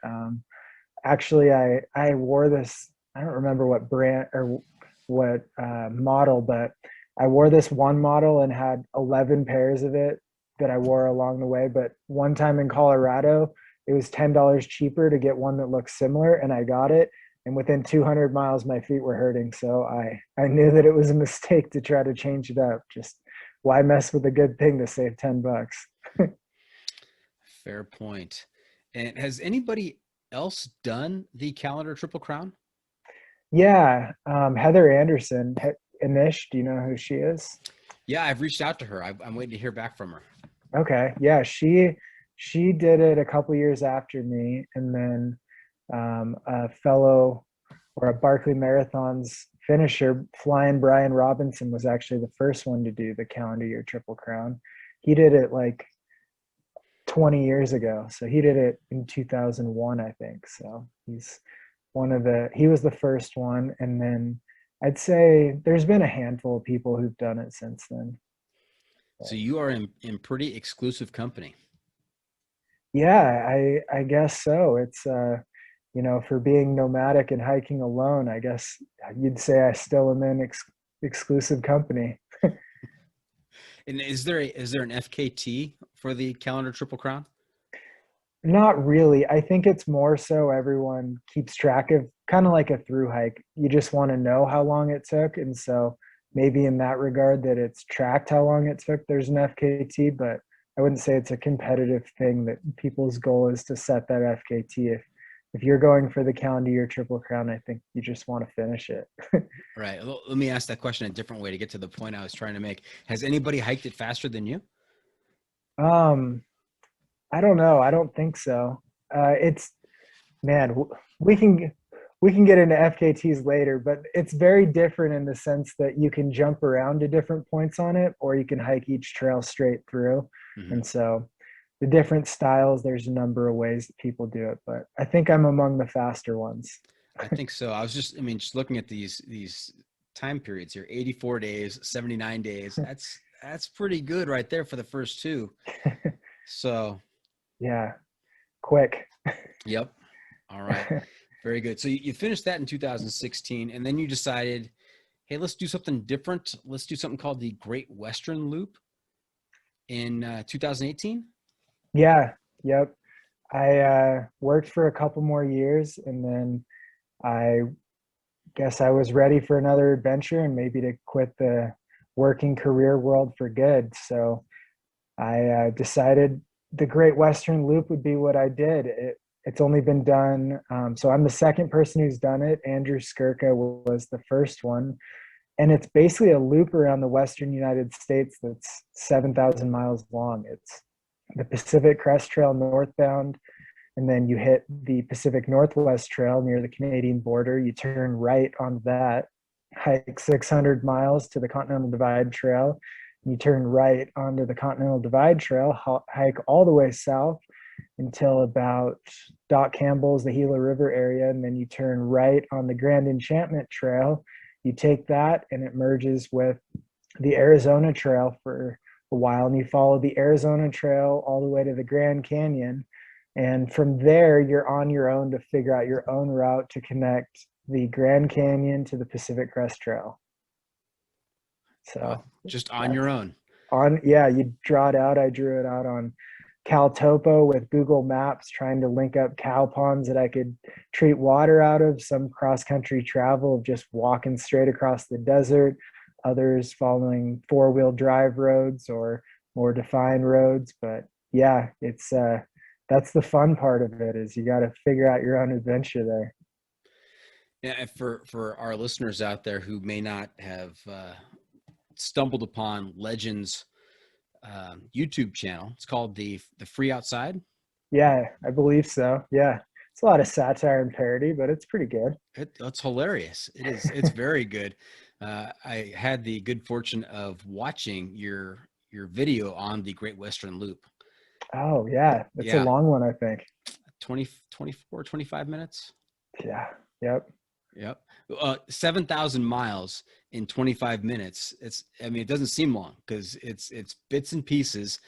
Actually, I wore this. I don't remember what brand or what model, but I wore this one model and had 11 pairs of it that I wore along the way. But one time in Colorado, it was $10 cheaper to get one that looks similar, and I got it. And within 200 miles, my feet were hurting. So I knew that it was a mistake to try to change it up. Just why mess with a good thing to save $10? fair point. And has anybody else done the calendar Triple Crown? Yeah, Heather Anderson, Anish, do you know who she is? Yeah, I've reached out to her. I'm waiting to hear back from her. Okay, yeah, she did it a couple years after me, and then a fellow or a Barkley Marathons finisher, Flying Brian Robinson, was actually the first one to do the calendar year Triple Crown. He did it like 20 years ago, so he did it in 2001, I think. So he was the first one, and then I'd say there's been a handful of people who've done it since then. So you are in pretty exclusive company. Yeah, I guess so. It's for being nomadic and hiking alone, I guess you'd say I still am in exclusive company. And is there an FKT for the calendar Triple Crown? Not really. I think it's more so everyone keeps track of, kind of like a through hike. You just want to know how long it took, and so maybe in that regard that it's tracked how long it took, there's an FKT, but I wouldn't say it's a competitive thing that people's goal is to set that FKT. If you're going for the calendar year Triple Crown, I think you just want to finish it. Right. Let me ask that question a different way to get to the point I was trying to make. Has anybody hiked it faster than you? um I don't know. I don't think so. It's man, we can get into FKTs later, but it's very different in the sense that you can jump around to different points on it, or you can hike each trail straight through. Mm-hmm. And so the different styles, there's a number of ways that people do it, but I think I'm among the faster ones. I think so. Just looking at these time periods here, 84 days, 79 days. That's pretty good right there for the first two. So, Yeah, quick. yep. All right. Very good. So you finished that in 2016, and then you decided, hey, let's do something different. Let's do something called the Great Western Loop in 2018. Yeah, yep. I worked for a couple more years, and then I guess I was ready for another adventure and maybe to quit the working career world for good. So I decided the Great Western Loop would be what I did. It's only been done. So I'm the second person who's done it. Andrew Skirka was the first one. And it's basically a loop around the Western United States that's 7,000 miles long. It's the Pacific Crest Trail northbound, and then you hit the Pacific Northwest Trail near the Canadian border. You turn right on that, hike 600 miles to the Continental Divide Trail. You turn right onto the Continental Divide Trail, hike all the way south until about Doc Campbell's, the Gila River area, and then you turn right on the Grand Enchantment Trail. You take that and it merges with the Arizona Trail for a while, and you follow the Arizona Trail all the way to the Grand Canyon. And from there, you're on your own to figure out your own route to connect the Grand Canyon to the Pacific Crest Trail. So just on your own. You draw it out. I drew it out on CalTopo with Google Maps, trying to link up cow ponds that I could treat water out of, some cross-country travel of just walking straight across the desert, others following four-wheel drive roads or more defined roads. But yeah, it's that's the fun part of it, is you got to figure out your own adventure there. Yeah, for our listeners out there who may not have stumbled upon Legends YouTube channel, it's called the Free Outside. Yeah, I believe so. Yeah, it's a lot of satire and parody, but it's pretty good. It's hilarious. It is. It's very good. I had the good fortune of watching your video on the Great Western Loop. Oh yeah, it's a long one, I think. 24, 25 minutes. Yeah. Yep. Yep. 7,000 miles in 25 minutes. I mean, it doesn't seem long because it's bits and pieces.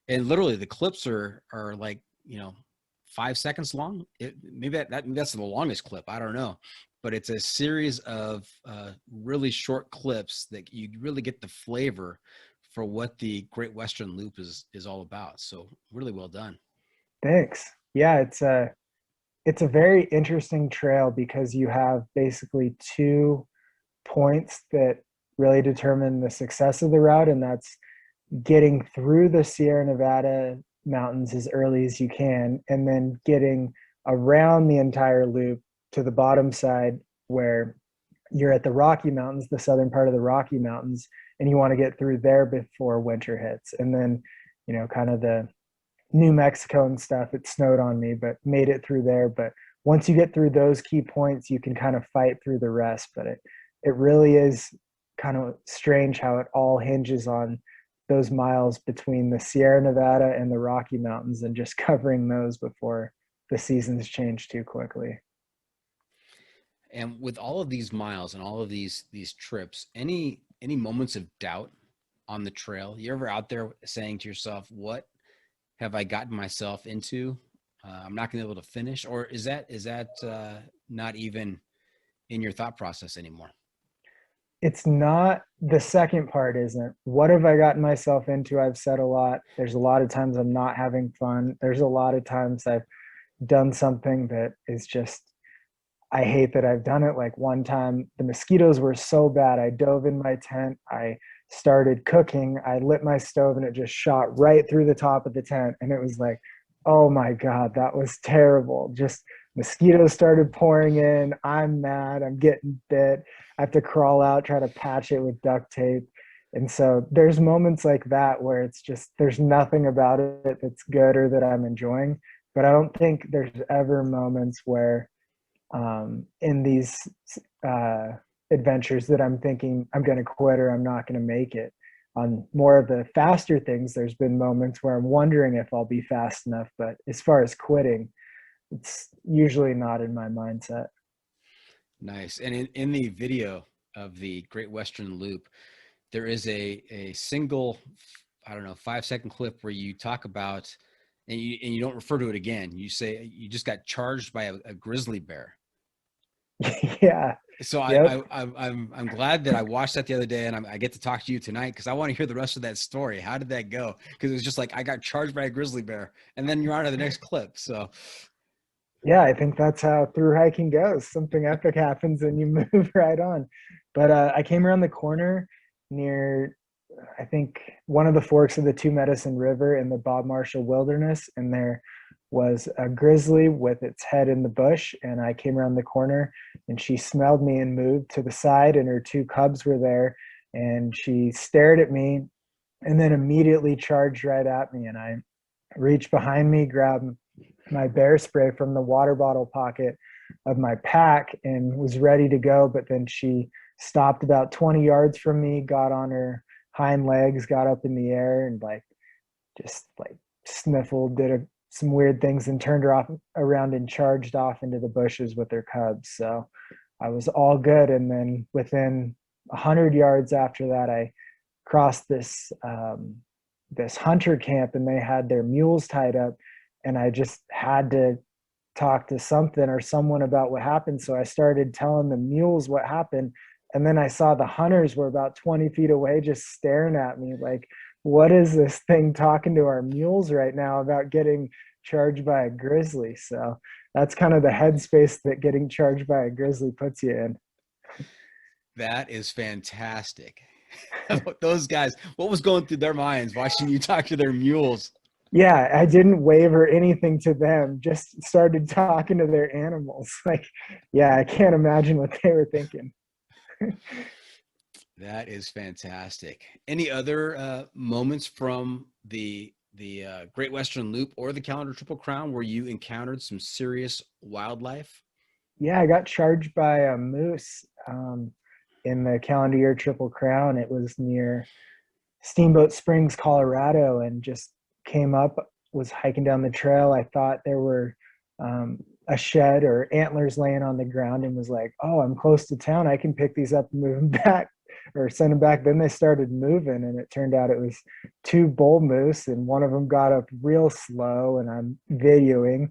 And literally the clips are like, 5 seconds long. Maybe that's the longest clip. I don't know. But it's a series of really short clips that you really get the flavor for what the Great Western Loop is all about. So really well done. Thanks. Yeah, it's a very interesting trail because you have basically 2 points that really determine the success of the route, and that's getting through the Sierra Nevada mountains as early as you can, and then getting around the entire loop to the bottom side where you're at the Rocky Mountains, the southern part of the Rocky Mountains, and you want to get through there before winter hits. And then, kind of the New Mexico and stuff, it snowed on me, but made it through there. But once you get through those key points, you can kind of fight through the rest. But it really is kind of strange how it all hinges on those miles between the Sierra Nevada and the Rocky Mountains and just covering those before the seasons change too quickly. And with all of these miles and all of these trips, any moments of doubt on the trail? You ever out there saying to yourself, what have I gotten myself into? I'm not going to be able to finish, or is that not even in your thought process anymore? It's not. The second part isn't. What have I gotten myself into? I've said a lot. There's a lot of times I'm not having fun. There's a lot of times I've done something that is just, I hate that I've done it. Like one time the mosquitoes were so bad, I dove in my tent, I started cooking, I lit my stove, and it just shot right through the top of the tent. And it was like, oh my God, that was terrible. Just mosquitoes started pouring in. I'm mad. I'm getting bit. I have to crawl out, try to patch it with duct tape. And so there's moments like that where it's just, there's nothing about it that's good or that I'm enjoying. But I don't think there's ever moments where in these adventures that I'm thinking I'm going to quit or I'm not going to make it. On more of the faster things, there's been moments where I'm wondering if I'll be fast enough. But as far as quitting, it's usually not in my mindset. Nice. And in the video of the Great Western Loop, there is a single, I don't know, 5-second clip where you talk about, and you don't refer to it again. You say you just got charged by a grizzly bear. Yeah. So Yep. I'm glad that I watched that the other day, and I get to talk to you tonight because I want to hear the rest of that story. How did that go? Because it was just like I got charged by a grizzly bear, and then you're on to the next clip. So Yeah, I think that's how through hiking goes. Something epic happens and you move right on. But I came around the corner near, I think, one of the forks of the Two Medicine River in the Bob Marshall Wilderness, and there was a grizzly with its head in the bush. And I came around the corner, and she smelled me and moved to the side, and her 2 cubs were there, and she stared at me and then immediately charged right at me. And I reached behind me, grabbed my bear spray from the water bottle pocket of my pack, and was ready to go. But then she stopped about 20 yards from me, got on her hind legs, got up in the air, and just sniffled, did some weird things, and turned her off around and charged off into the bushes with her cubs. So I was all good. And then within 100 yards after that, I crossed this hunter camp, and they had their mules tied up, and I just had to talk to something or someone about what happened. So I started telling the mules what happened. And then I saw the hunters were about 20 feet away, just staring at me like, what is this thing talking to our mules right now about getting charged by a grizzly? So that's kind of the headspace that getting charged by a grizzly puts you in. that is fantastic. Those guys, what was going through their minds watching you talk to their mules? Yeah, I didn't wave or anything to them, just started talking to their animals. Like, yeah, I can't imagine what they were thinking. That is fantastic. Any other moments from the Great Western Loop or the Calendar Triple Crown where you encountered some serious wildlife? Yeah, I got charged by a moose in the calendar year Triple Crown. It was near Steamboat Springs, Colorado, and just came up, was hiking down the trail. I thought there were a shed or antlers laying on the ground and was like, oh, I'm close to town. I can pick these up and move them back or send them back. Then they started moving, and it turned out it was two bull moose, and one of them got up real slow, and I'm videoing.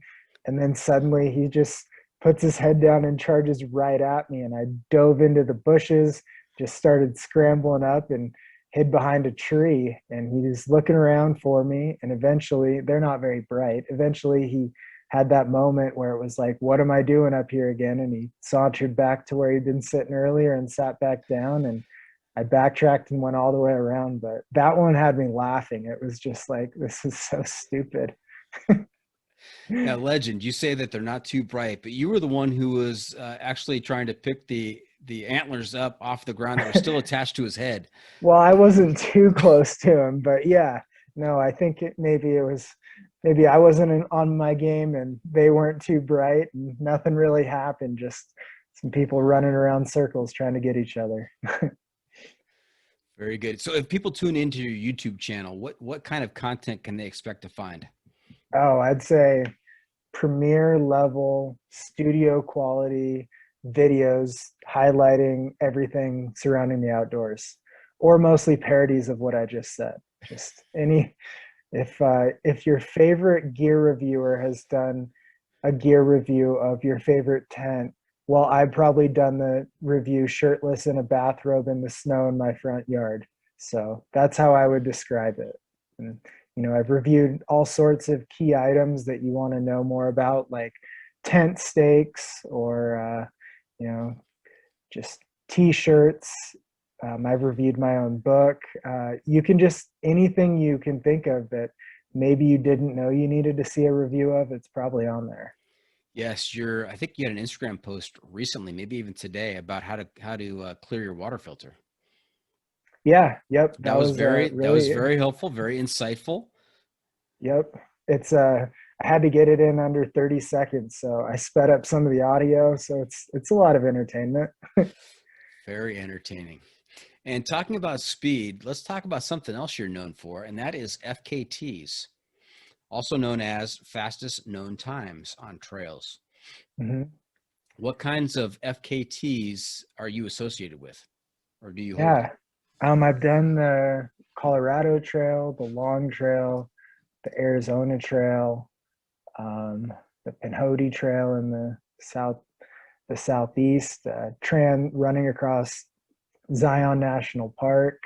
And then suddenly he just puts his head down and charges right at me. And I dove into the bushes, just started scrambling up and hid behind a tree. And he was looking around for me. And eventually, they're not very bright. Eventually, he had that moment where it was like, what am I doing up here again? And he sauntered back to where he'd been sitting earlier and sat back down. And I backtracked and went all the way around. But that one had me laughing. It was just like, this is so stupid. Now, legend, you say that they're not too bright, but you were the one who was actually trying to pick the antlers up off the ground that were still attached to his head. Well, I wasn't too close to him, but yeah, no, I think maybe I wasn't on my game and they weren't too bright and nothing really happened. Just some people running around circles trying to get each other. Very good. So if people tune into your YouTube channel, what kind of content can they expect to find? Oh, I'd say premiere level studio quality videos highlighting everything surrounding the outdoors, or mostly parodies of what I just said. Just if your favorite gear reviewer has done a gear review of your favorite tent, well, I've probably done the review shirtless in a bathrobe in the snow in my front yard. So that's how I would describe it. And I've reviewed all sorts of key items that you want to know more about, like tent stakes or, just t-shirts. I've reviewed my own book. You can just, anything you can think of that maybe you didn't know you needed to see a review of, it's probably on there. Yes, I think you had an Instagram post recently, maybe even today, about how to clear your water filter. Yeah. Yep. That was really very helpful, very insightful. Yep. It's I had to get it in under 30 seconds, so I sped up some of the audio, so it's a lot of entertainment. Very entertaining. And talking about speed, let's talk about something else you're known for, and that is FKTs, also known as fastest known times on trails. Mm-hmm. What kinds of FKTs are you associated with, or do you hold? Yeah. I've done the Colorado Trail, the Long Trail, the Arizona Trail, the Pinhoti Trail in the southeast, running across Zion National Park.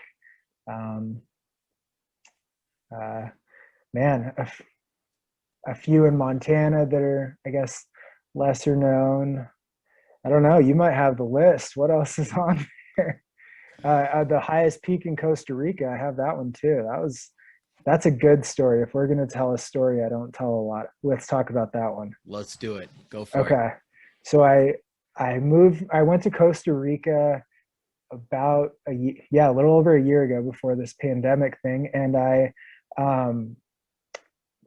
Man, a few in Montana that are, I guess, lesser known. I don't know. You might have the list. What else is on there? The highest peak in Costa Rica. I have that one too. That's a good story. If we're going to tell a story, I don't tell a lot. Let's talk about that one. Let's do it. Go for it. Okay. So I went to Costa Rica about a little over a year ago before this pandemic thing. And I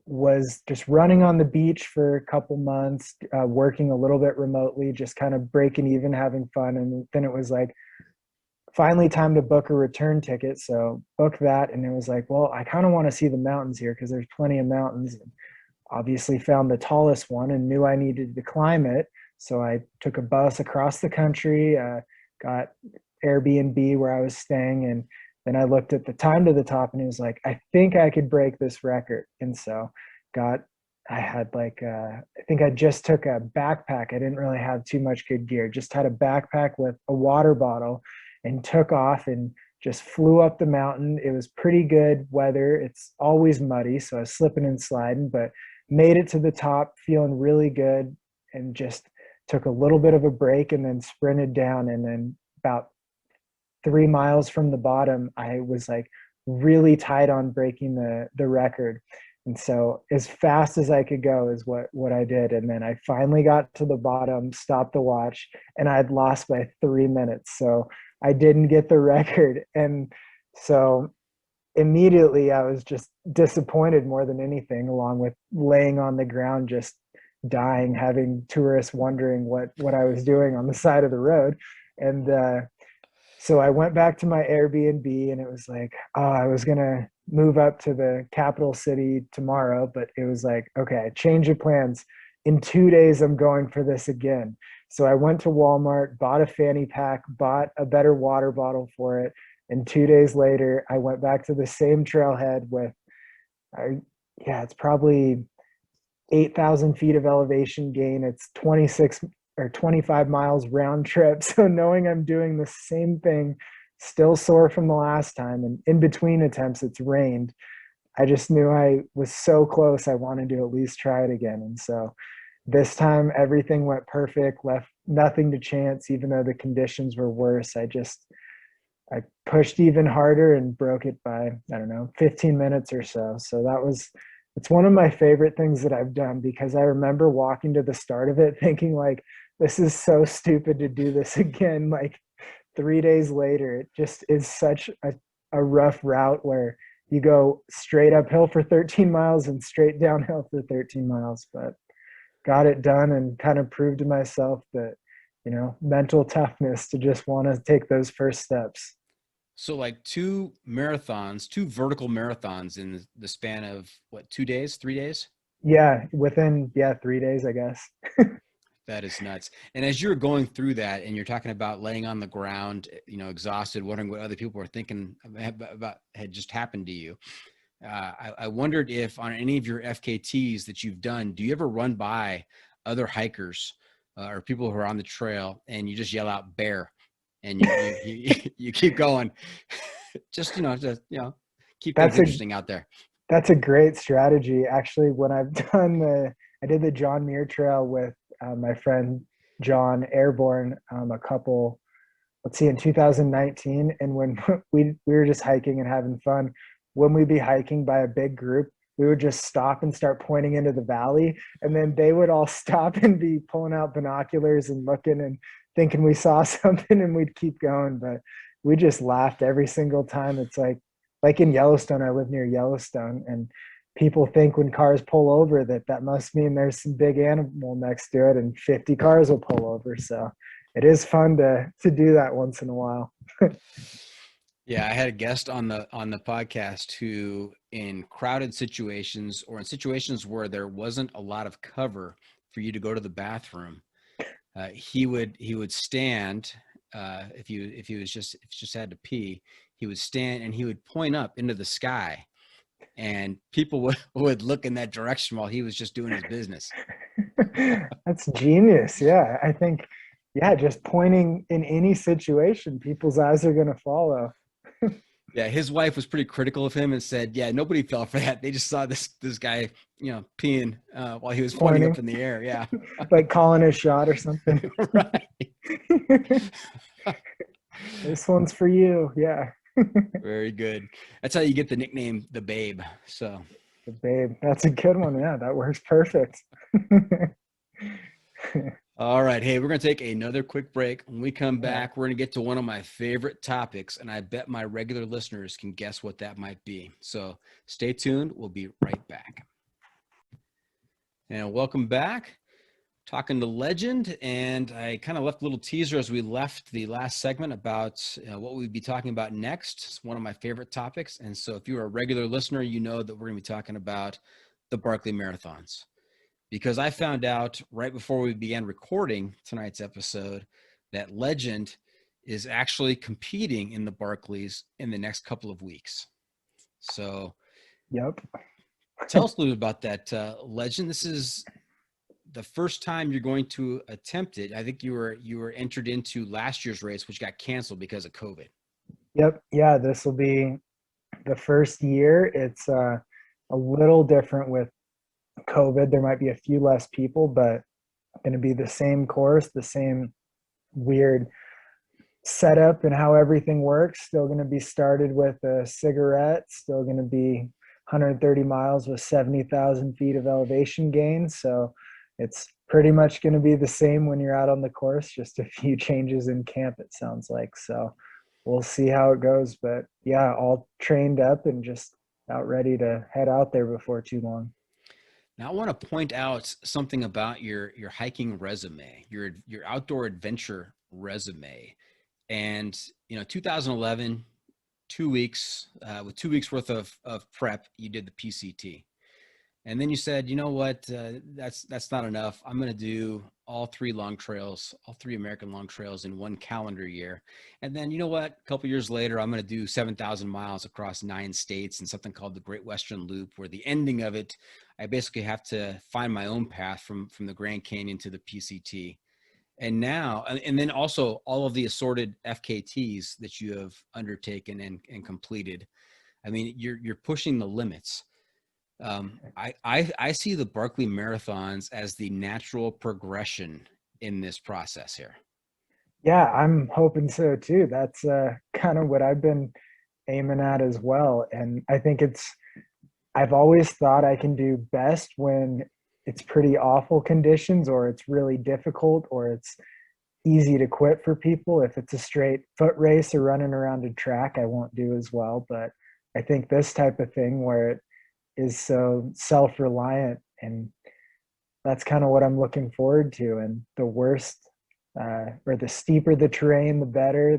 was just running on the beach for a couple months, working a little bit remotely, just kind of breaking even, having fun. And then it was like, finally time to book a return ticket. So booked that. And it was like, well, I kind of want to see the mountains here because there's plenty of mountains. And obviously found the tallest one and knew I needed to climb it. So I took a bus across the country, got Airbnb where I was staying. And then I looked at the time to the top and it was like, I think I could break this record. And so I think I just took a backpack. I didn't really have too much good gear, just had a backpack with a water bottle and took off and just flew up the mountain. It was pretty good weather. It's always muddy, so I was slipping and sliding, but made it to the top feeling really good and just took a little bit of a break and then sprinted down. And then about 3 miles from the bottom, I was like really tight on breaking the record. And so as fast as I could go is what I did. And then I finally got to the bottom, stopped the watch, and I had lost by 3 minutes. So I didn't get the record. And so immediately I was just disappointed more than anything, along with laying on the ground, just dying, having tourists wondering what I was doing on the side of the road. And so I went back to my Airbnb and it was like, oh, I was going to move up to the capital city tomorrow, but it was like, okay, change of plans. in 2 days, I'm going for this again. So I went to Walmart, bought a fanny pack, bought a better water bottle for it. And 2 days later, I went back to the same trailhead with, yeah, it's probably 8,000 feet of elevation gain. It's 26 or 25 miles round trip. So knowing I'm doing the same thing, still sore from the last time, and in between attempts, it's rained. I just knew I was so close. I wanted to at least try it again. And so this time everything went perfect, left nothing to chance, even though the conditions were worse. I pushed even harder and broke it by, I don't know, 15 minutes or so. So it's one of my favorite things that I've done, because I remember walking to the start of it thinking like, this is so stupid to do this again. Like 3 days later, it just is such a rough route where you go straight uphill for 13 miles and straight downhill for 13 miles, but got it done and kind of proved to myself that, mental toughness to just want to take those first steps. So like 2 vertical marathons in the span of what, 2 days, 3 days? Yeah, within 3 days, I guess. That is nuts. And as you're going through that and you're talking about laying on the ground, exhausted, wondering what other people are thinking about had just happened to you. I wondered if on any of your FKTs that you've done, do you ever run by other hikers or people who are on the trail and you just yell out bear and you keep going, just keep things interesting out there. That's a great strategy. Actually, when I did the John Muir Trail with my friend John Airborne in 2019. And when we were just hiking and having fun, when we'd be hiking by a big group, we would just stop and start pointing into the valley. And then they would all stop and be pulling out binoculars and looking and thinking we saw something, and we'd keep going. But we just laughed every single time. It's like in Yellowstone, I live near Yellowstone, and people think when cars pull over that must mean there's some big animal next to it, and 50 cars will pull over. So it is fun to do that once in a while. Yeah, I had a guest on the podcast who, in crowded situations or in situations where there wasn't a lot of cover for you to go to the bathroom, he would stand if he just had to pee. He would stand and he would point up into the sky, and people would look in that direction while he was just doing his business. That's genius. Yeah, I think, just pointing in any situation, people's eyes are going to follow. Yeah, his wife was pretty critical of him and said, "Yeah, nobody fell for that. They just saw this guy, peeing while he was pointing up in the air." Yeah, like calling a shot or something. Right. This one's for you. Yeah. Very good. That's how you get the nickname the Babe. So the Babe. That's a good one. Yeah, that works perfect. All right. Hey, we're going to take another quick break. When we come back, we're going to get to one of my favorite topics, and I bet my regular listeners can guess what that might be. So stay tuned. We'll be right back. And welcome back. Talking to Legend, and I kind of left a little teaser as we left the last segment about what we'd be talking about next. It's one of my favorite topics. And so if you're a regular listener, you know that we're going to be talking about the Barkley Marathons. Because I found out right before we began recording tonight's episode that Legend is actually competing in the Barkleys in the next couple of weeks. So, yep. Tell us a little bit about that, Legend. This is the first time you're going to attempt it. I think you were entered into last year's race, which got canceled because of COVID. Yep. Yeah, this will be the first year. It's a little different with COVID. There might be a few less people, but going to be the same course, the same weird setup and how everything works. Still going to be started with a cigarette, still going to be 130 miles with 70,000 feet of elevation gain. So it's pretty much going to be the same when you're out on the course, just a few changes in camp, it sounds like. So we'll see how it goes, but yeah, all trained up and just out ready to head out there before too long. Now, I want to point out something about your hiking resume, your outdoor adventure resume. And, 2011, 2 weeks, with 2 weeks worth of prep, you did the PCT. And then you said, you know what, that's not enough. I'm going to do all three American long trails in one calendar year. And then, you know what, a couple years later, I'm going to do 7,000 miles across 9 states in something called the Great Western Loop, where the ending of it, I basically have to find my own path from the Grand Canyon to the PCT. And now, and then also all of the assorted FKTs that you have undertaken and completed. I mean, you're pushing the limits. I see the Barkley Marathons as the natural progression in this process here. Yeah, I'm hoping so too. That's kind of what I've been aiming at as well. And I think I've always thought I can do best when it's pretty awful conditions, or it's really difficult, or it's easy to quit for people. If it's a straight foot race or running around a track, I won't do as well. But I think this type of thing where it is so self-reliant, and that's kind of what I'm looking forward to. And the worst or the steeper the terrain, the better,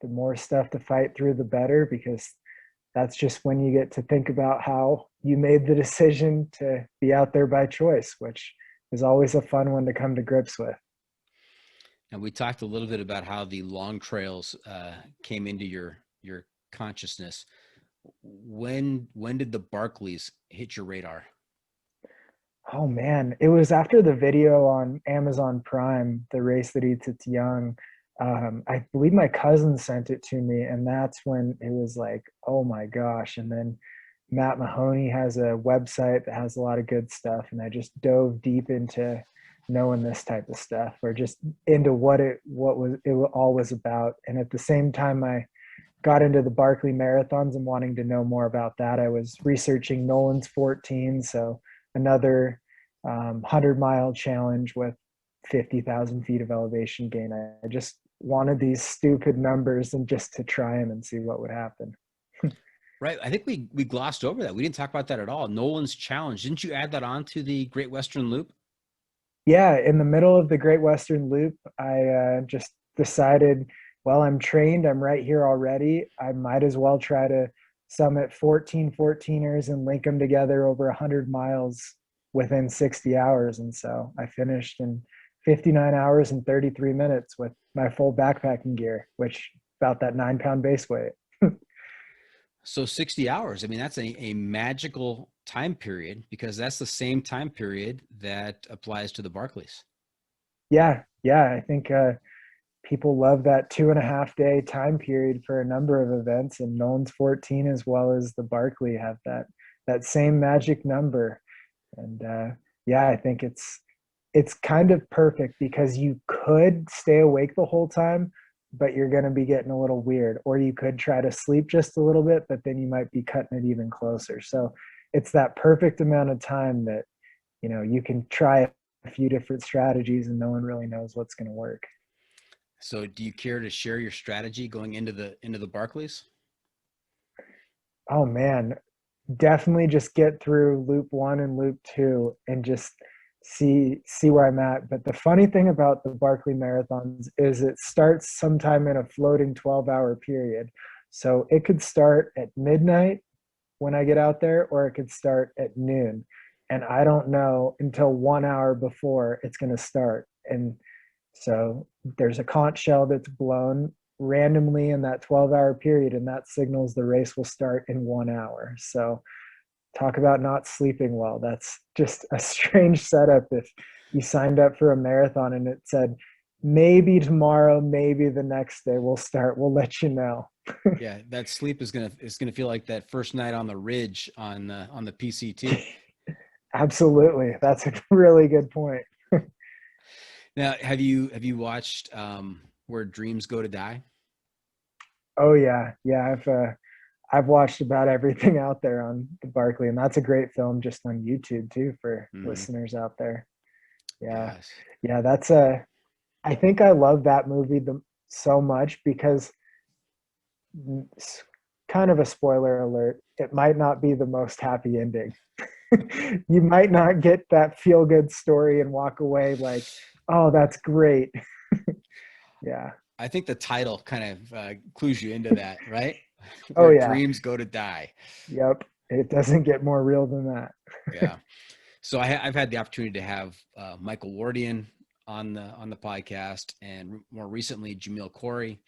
the more stuff to fight through, the better, because that's just when you get to think about how you made the decision to be out there by choice, which is always a fun one to come to grips with. And we talked a little bit about how the long trails came into your consciousness. When did the Barkleys hit your radar? Oh man, it was after the video on Amazon Prime, The Race That Eats Its Young. I believe my cousin sent it to me, and that's when it was like, oh my gosh. And then Matt Mahoney has a website that has a lot of good stuff, and I just dove deep into knowing this type of stuff, or just into what it all was about. And at the same time I got into the Barkley Marathons and wanting to know more about that, I was researching Nolan's 14, so another 100-mile challenge with 50,000 feet of elevation gain. I just wanted these stupid numbers and just to try them and see what would happen. Right. I think we glossed over that. We didn't talk about that at all. Nolan's challenge. Didn't you add that on to the Great Western Loop? Yeah, in the middle of the Great Western Loop, I just decided, well, I'm trained, I'm right here already. I might as well try to summit 14 14ers and link them together over 100 miles within 60 hours. And so I finished in 59 hours and 33 minutes with my full backpacking gear, which about that 9-pound base weight. So 60 hours. I mean, that's a magical time period, because that's the same time period that applies to the Barkleys. Yeah. I think people love that 2.5-day time period for a number of events, and Nolan's 14 as well as the Barkley have that same magic number. And yeah, I think it's kind of perfect, because you could stay awake the whole time, but you're going to be getting a little weird, or you could try to sleep just a little bit, but then you might be cutting it even closer. So it's that perfect amount of time that, you can try a few different strategies and no one really knows what's going to work. So do you care to share your strategy going into the Barkleys? Oh man, definitely just get through loop 1 and loop 2 and just see where I'm at. But the funny thing about the Barkley Marathons is it starts sometime in a floating 12-hour period. So it could start at midnight when I get out there, or it could start at noon. And I don't know until 1 hour before it's going to start. And so there's a conch shell that's blown randomly in that 12-hour period, and that signals the race will start in 1 hour. So talk about not sleeping well. That's just a strange setup. If you signed up for a marathon and it said, maybe tomorrow, maybe the next day we'll start, we'll let you know. Yeah, that sleep is gonna feel like that first night on the ridge on the PCT. Absolutely, that's a really good point. Now, have you watched Where Dreams Go to Die? Oh yeah, I've watched about everything out there on the Barkley, and that's a great film just on YouTube too for listeners out there. Yeah, Yes. yeah, that's I think I love that movie so much because, kind of a spoiler alert, it might not be the most happy ending. You might not get that feel good story and walk away like, oh, that's great. Yeah. I think the title kind of clues you into that, right? Oh Where yeah. dreams go to die. Yep. It doesn't get more real than that. Yeah. So I've had the opportunity to have Michael Wardian on the podcast, and more recently Jamil Corey,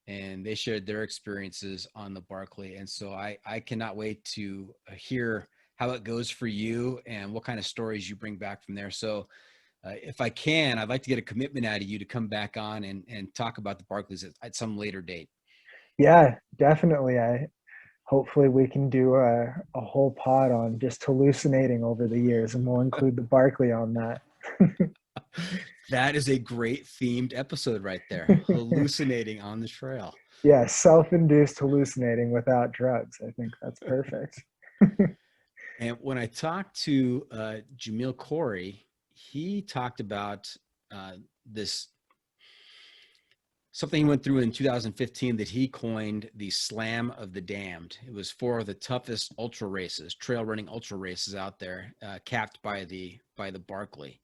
and they shared their experiences on the Barkley. And so I cannot wait to hear how it goes for you and what kind of stories you bring back from there. So if I can, I'd like to get a commitment out of you to come back on and talk about the Barkleys at some later date. Yeah, definitely. Hopefully we can do a whole pod on just hallucinating over the years, and we'll include the Barkley on that. That is a great themed episode right there. Hallucinating on the trail. Yeah, self-induced hallucinating without drugs. I think that's perfect. And when I talked to Jamil Corey, he talked about this something he went through in 2015 that he coined the Slam of the Damned. It was four of the toughest ultra races, trail running ultra races out there, capped by the Barkley.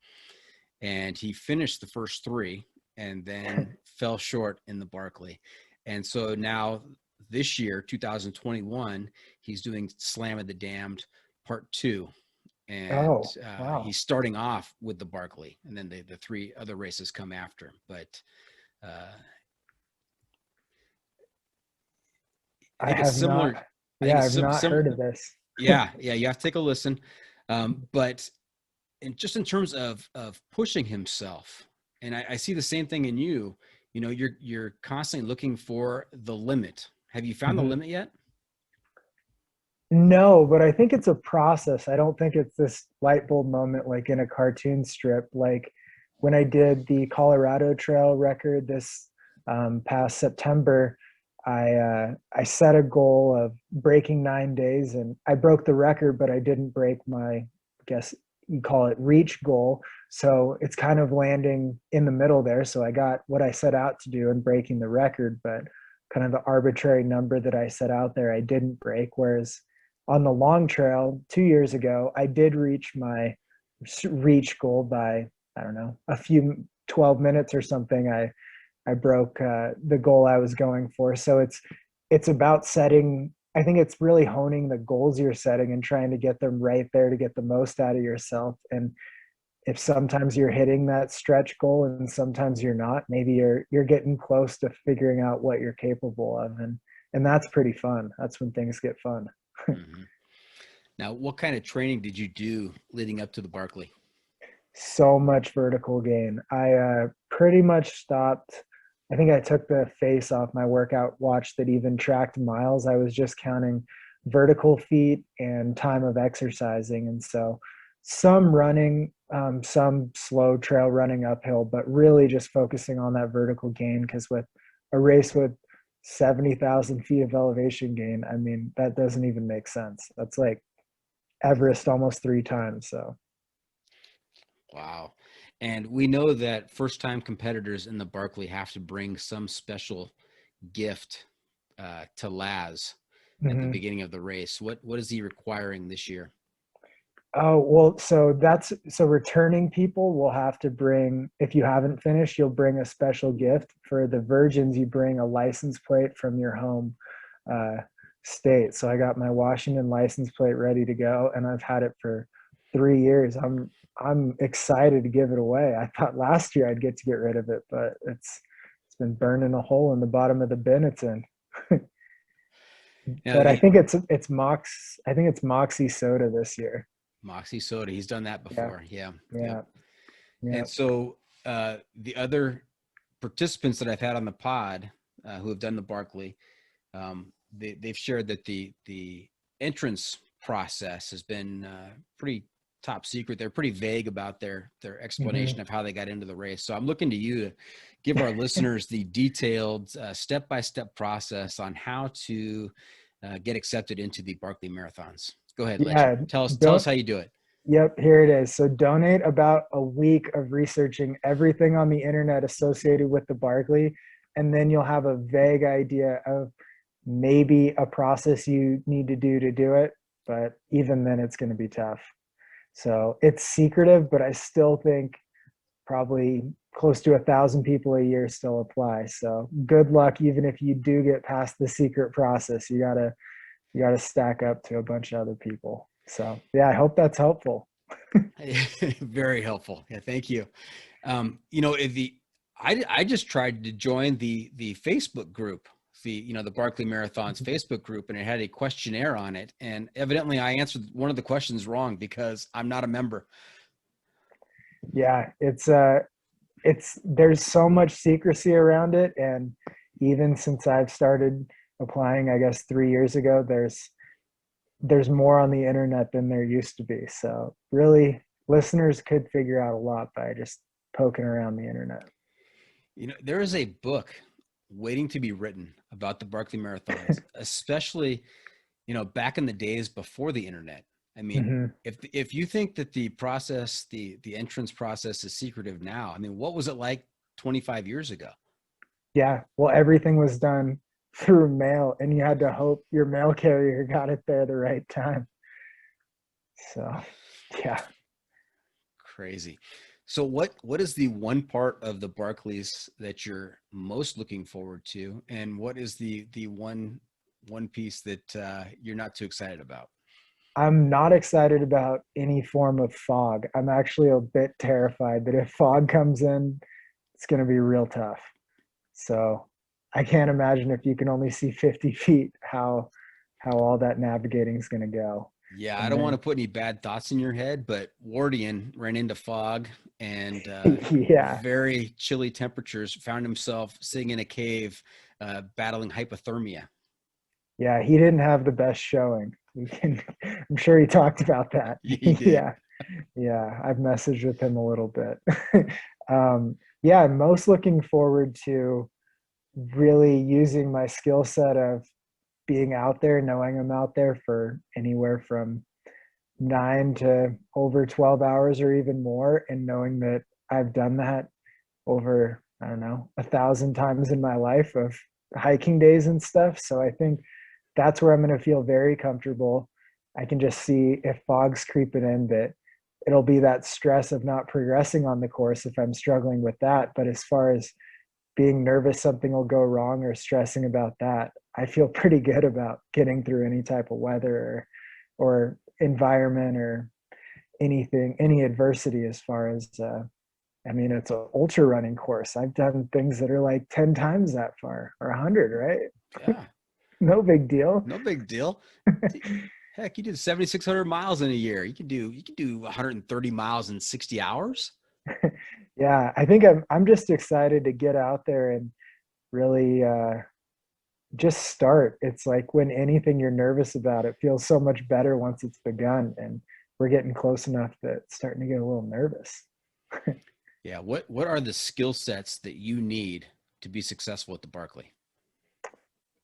And he finished the first three and then fell short in the Barkley. And so now this year, 2021, he's doing Slam of the Damned Part 2. And Wow. He's starting off with the Barkley, and then the three other races come after. But I think it's similar. I've not heard of this. Yeah, you have to take a listen. But just in terms of pushing himself, and I see the same thing in you. You know, you're constantly looking for the limit. Have you found the limit yet? No, but I think it's a process. I don't think it's this light bulb moment like in a cartoon strip. Like when I did the Colorado Trail record this past September, I set a goal of breaking 9 days, and I broke the record, but I didn't break my, I guess you call it, reach goal. So it's kind of landing in the middle there. So I got what I set out to do and breaking the record, but kind of the arbitrary number that I set out there, I didn't break. Whereas on the long trail 2 years ago, I did reach my reach goal by, I don't know, a few 12 minutes or something. I broke the goal I was going for. So it's about setting, I think it's really honing the goals you're setting and trying to get them right there to get the most out of yourself. And if sometimes you're hitting that stretch goal and sometimes you're not, maybe you're getting close to figuring out what you're capable of. And that's pretty fun. That's when things get fun. Mm-hmm. Now, what kind of training did you do leading up to the Barkley? So much vertical gain. I pretty much stopped. I think I took the face off my workout watch that even tracked miles. I was just counting vertical feet and time of exercising. And so some running, some slow trail running uphill, but really just focusing on that vertical gain, because with a race with 70,000 feet of elevation gain, I mean, that doesn't even make sense. That's like Everest almost 3 times. So. Wow. And we know that first-time competitors in the Barkley have to bring some special gift to Laz at the beginning of the race. What is he requiring this year? Oh, well, so returning people will have to bring, if you haven't finished, you'll bring a special gift. For the virgins, you bring a license plate from your home state. So I got my Washington license plate ready to go, and I've had it for 3 years. I'm excited to give it away. I thought last year I'd get to get rid of it, but it's been burning a hole in the bottom of the bin it's in. But I think it's Mox. I think it's Moxie Soda this year. Moxie Soda. He's done that before. Yeah. And so the other participants that I've had on the pod who have done the Barkley, they've shared that the entrance process has been pretty top secret. They're pretty vague about their explanation of how they got into the race. So I'm looking to you to give our listeners the detailed step-by-step process on how to get accepted into the Barkley Marathons. Go ahead, Legend. Tell us how you do it. Yep, here it is. So donate about a week of researching everything on the internet associated with the Barkley, and then you'll have a vague idea of maybe a process you need to do it. But even then, it's going to be tough. So it's secretive, but I still think probably close to 1,000 people a year still apply. So good luck, even if you do get past the secret process. You got to you got to stack up to a bunch of other people. So yeah, I hope that's helpful. Very helpful. Yeah, thank you. I just tried to join the Facebook group, the Barkley Marathons Facebook group, and it had a questionnaire on it. And evidently I answered one of the questions wrong because I'm not a member. Yeah, there's so much secrecy around it. And even since I've started applying, I guess 3 years ago, there's more on the internet than there used to be. So really, listeners could figure out a lot by just poking around the internet. There is a book waiting to be written about the Barkley Marathons, especially, back in the days before the internet. I mean, Mm-hmm. if you think that the process, the entrance process is secretive now, I mean, what was it like 25 years ago? Yeah, well, everything was done through mail, and you had to hope your mail carrier got it there the right time. So, yeah. Crazy. So what is the one part of the Barkleys that you're most looking forward to, and what is the one piece that you're not too excited about? I'm not excited about any form of fog. I'm actually a bit terrified that if fog comes in, it's going to be real tough. So I can't imagine if you can only see 50 feet, how all that navigating is going to go. Yeah, And I don't want then, to put any bad thoughts in your head, but Wardian ran into fog and yeah, very chilly temperatures, found himself sitting in a cave, battling hypothermia. yeah, he didn't have the best showing. I'm sure he talked about that. He did. Yeah, yeah, I've messaged with him a little bit. Yeah, I'm most looking forward to really using my skill set of being out there, knowing I'm out there for anywhere from 9 to over 12 hours or even more, and knowing that I've done that over, I don't know, 1,000 times in my life of hiking days and stuff. So I think that's where I'm going to feel very comfortable. I can just see if fog's creeping in, that it'll be that stress of not progressing on the course if I'm struggling with that. But as far as being nervous something will go wrong or stressing about that, I feel pretty good about getting through any type of weather or environment or anything, any adversity. As far as I mean, it's an ultra running course. I've done things that are like 10 times that far or 100, right? Yeah, No big deal. no big deal. Heck, you did 7,600 miles in a year. You can do 130 miles in 60 hours. Yeah, I think I'm just excited to get out there and really just start. It's like when anything you're nervous about, it feels so much better once it's begun, and we're getting close enough that it's starting to get a little nervous. Yeah, what are the skill sets that you need to be successful at the Barkley?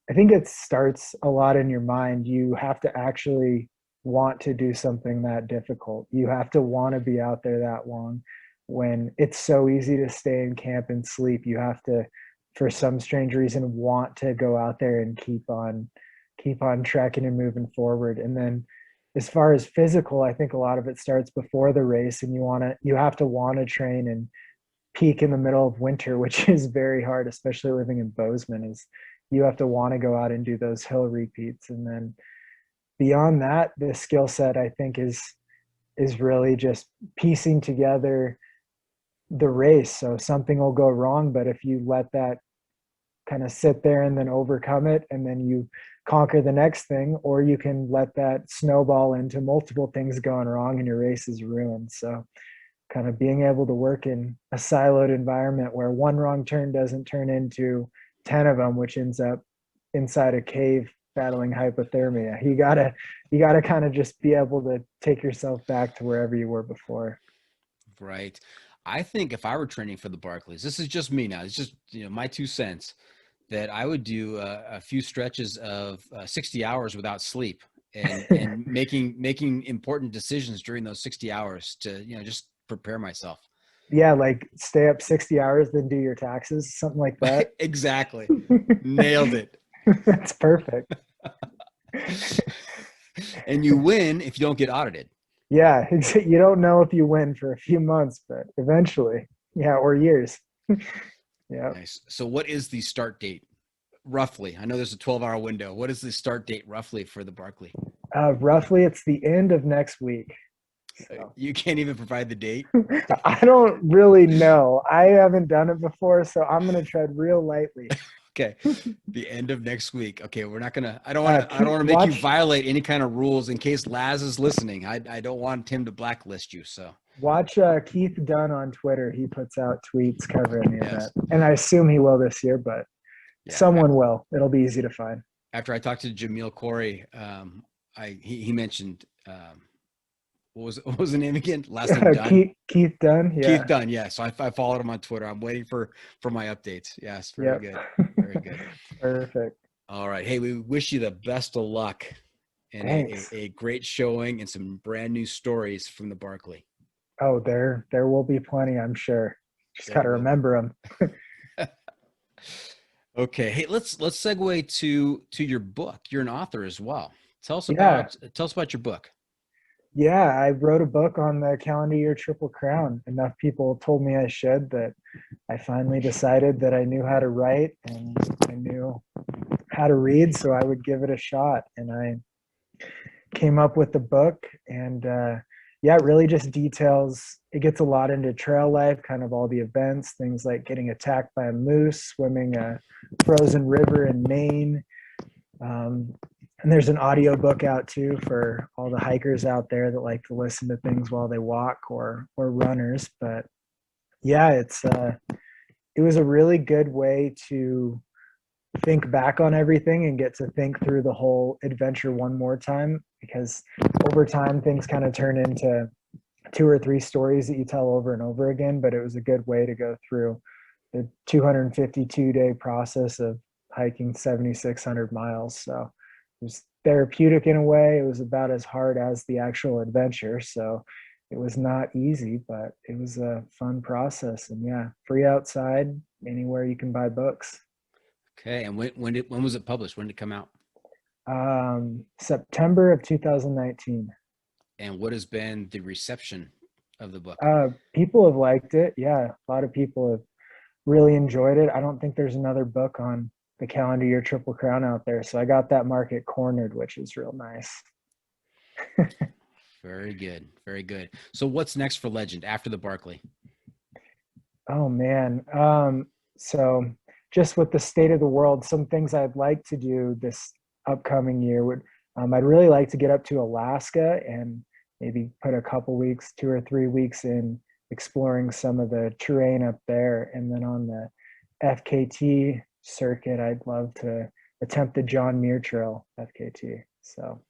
I think it starts a lot in your mind. You have to actually want to do something that difficult. You have to want to be out there that long when it's so easy to stay in camp and sleep. You have to, for some strange reason, want to go out there and keep on trekking and moving forward. And then as far as physical, I think a lot of it starts before the race, and you have to want to train and peak in the middle of winter, which is very hard, especially living in Bozeman. Is you have to want to go out and do those hill repeats. And then beyond that, the skill set, I think, is really just piecing together the race. So something will go wrong, but if you let that kind of sit there and then overcome it, and then you conquer the next thing, or you can let that snowball into multiple things going wrong and your race is ruined. So kind of being able to work in a siloed environment where one wrong turn doesn't turn into 10 of them, which ends up inside a cave battling hypothermia. You gotta kind of just be able to take yourself back to wherever you were before. Right. I think if I were training for the Barkleys, this is just me now, it's just, my 2 cents, that I would do a few stretches of 60 hours without sleep and making important decisions during those 60 hours to, just prepare myself. Yeah, like stay up 60 hours, then do your taxes, something like that. Exactly. Nailed it. That's perfect. And you win if you don't get audited. Yeah, you don't know if you win for a few months, but eventually, yeah, or years. Yeah. Nice. So what is the start date roughly? I know there's a 12-hour window. What is the start date roughly for the Barkley? Roughly, it's the end of next week. So. You can't even provide the date? I don't really know. I haven't done it before, so I'm going to tread real lightly. Okay. The end of next week. Okay. We're not going to, I don't want to make you violate any kind of rules in case Laz is listening. I don't want him to blacklist you. So watch Keith Dunn on Twitter. He puts out tweets covering the event. And I assume he will this year, but someone will. It'll be easy to find. After I talked to Jamil Corey, he mentioned, what was the name again? Last name Dunn? Keith Dunn. Yeah. Keith Dunn. Yeah. So I followed him on Twitter. I'm waiting for my updates. Yes. Very good. Very good. Perfect. All right. Hey, we wish you the best of luck and a great showing and some brand new stories from the Barkley. Oh, there will be plenty, I'm sure. Just got to remember them. Okay. Hey, let's segue to your book. You're an author as well. Tell us about your book. Yeah, I wrote a book on the calendar year Triple Crown. Enough people told me I should that I finally decided that I knew how to write and I knew how to read, so I would give it a shot. And I came up with the book, and it really just details. It gets a lot into trail life, kind of all the events, things like getting attacked by a moose, swimming a frozen river in Maine. And there's an audio book out too for all the hikers out there that like to listen to things while they walk or runners. But yeah, it was a really good way to think back on everything and get to think through the whole adventure one more time, because over time things kind of turn into 2 or 3 stories that you tell over and over again. But it was a good way to go through the 252-day process of hiking 7,600 miles. So it was therapeutic in a way. It was about as hard as the actual adventure. So it was not easy, but it was a fun process. And yeah, free outside, anywhere you can buy books. Okay. And when was it published? When did it come out? September of 2019. And what has been the reception of the book? People have liked it. Yeah. A lot of people have really enjoyed it. I don't think there's another book on the calendar year Triple Crown out there. So I got that market cornered, which is real nice. Very good. Very good. So what's next for Legend after the Barkley? Oh man. So just with the state of the world, some things I'd like to do this upcoming year would, I'd really like to get up to Alaska and maybe put a couple weeks, 2 or 3 weeks in exploring some of the terrain up there. And then on the FKT circuit, I'd love to attempt the John Muir Trail FKT. So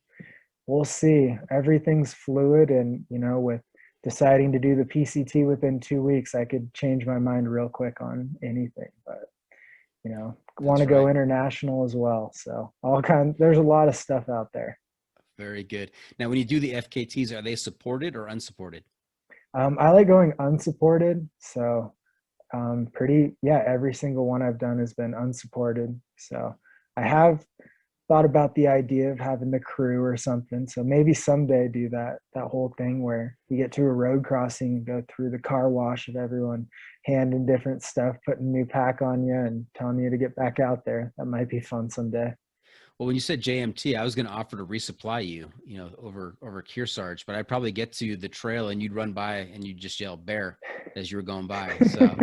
we'll see. Everything's fluid, and with deciding to do the PCT within 2 weeks, I could change my mind real quick on anything. But want to go international as well. So there's a lot of stuff out there. Very good. Now, when you do the FKTs, are they supported or unsupported? I like going unsupported. So every single one I've done has been unsupported. So I have thought about the idea of having the crew or something. So maybe someday do that whole thing where you get to a road crossing and go through the car wash of everyone handing different stuff, putting a new pack on you and telling you to get back out there. That might be fun someday. Well, when you said JMT, I was going to offer to resupply you, over Kearsarge, but I'd probably get to the trail and you'd run by and you'd just yell bear as you were going by. So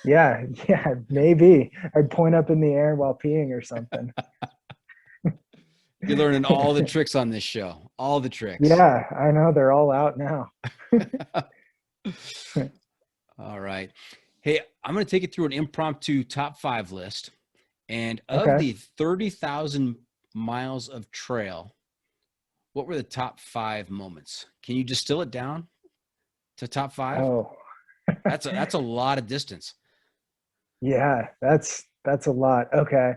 yeah, maybe I'd point up in the air while peeing or something. You're learning all the tricks on this show, all the tricks. Yeah, I know. They're all out now. All right. Hey, I'm going to take you through an impromptu top 5 list. And of the 30,000 miles of trail, what were the top 5 moments? Can you distill it down to top 5? Oh, that's a lot of distance. Yeah, that's a lot. Okay.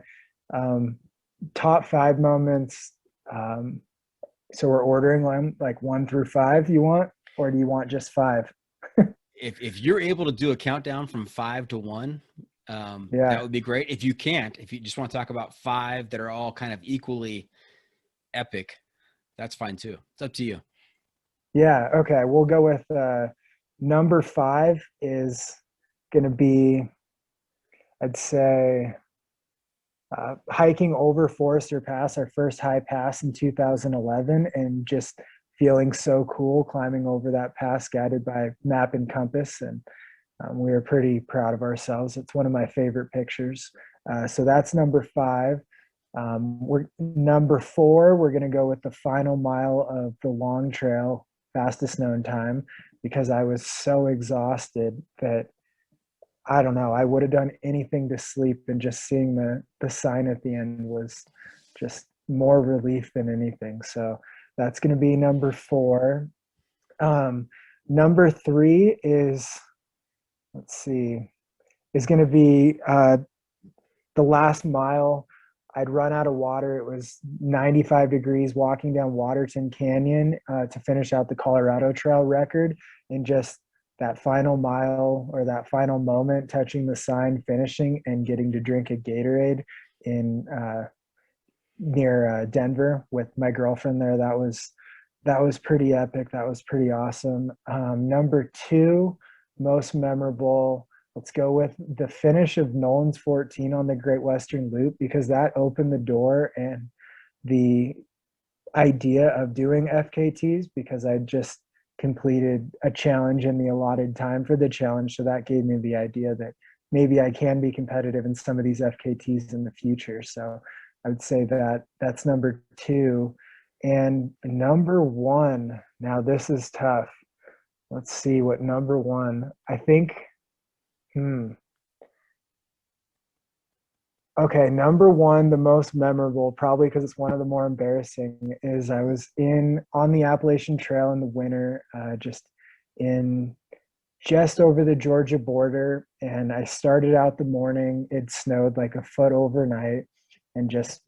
Top 5 moments. So we're ordering them like 1 through 5 you want, or do you want just 5? If you're able to do a countdown from 5 to 1, that would be great. If you can't, if you just want to talk about 5 that are all kind of equally epic, that's fine too. It's up to you. Yeah. Okay. We'll go with number 5 is going to be, I'd say, hiking over Forester Pass, our first high pass in 2011, and just feeling so cool climbing over that pass guided by map and compass. And we were pretty proud of ourselves. It's one of my favorite pictures. So that's number 5. We're number 4. We're going to go with the final mile of the long trail, fastest known time, because I was so exhausted that I don't know, I would have done anything to sleep, and just seeing the sign at the end was just more relief than anything. So that's going to be number 4. Number 3 is, let's see, is going to be the last mile. I'd run out of water. It was 95 degrees walking down Waterton Canyon to finish out the Colorado Trail record. And just that final mile, or that final moment, touching the sign, finishing, and getting to drink a Gatorade in near Denver with my girlfriend there. That was pretty epic. That was pretty awesome. Number 2, most memorable, let's go with the finish of Nolan's 14 on the Great Western Loop, because that opened the door and the idea of doing FKTs, because I just completed a challenge in the allotted time for the challenge. So that gave me the idea that maybe I can be competitive in some of these FKTs in the future. So I would say that that's number 2. And number 1, now this is tough. Let's see what number 1, I think, okay, number 1, the most memorable, probably because it's one of the more embarrassing, is I was on the Appalachian Trail in the winter, just over the Georgia border, and I started out the morning. It snowed like a foot overnight, and just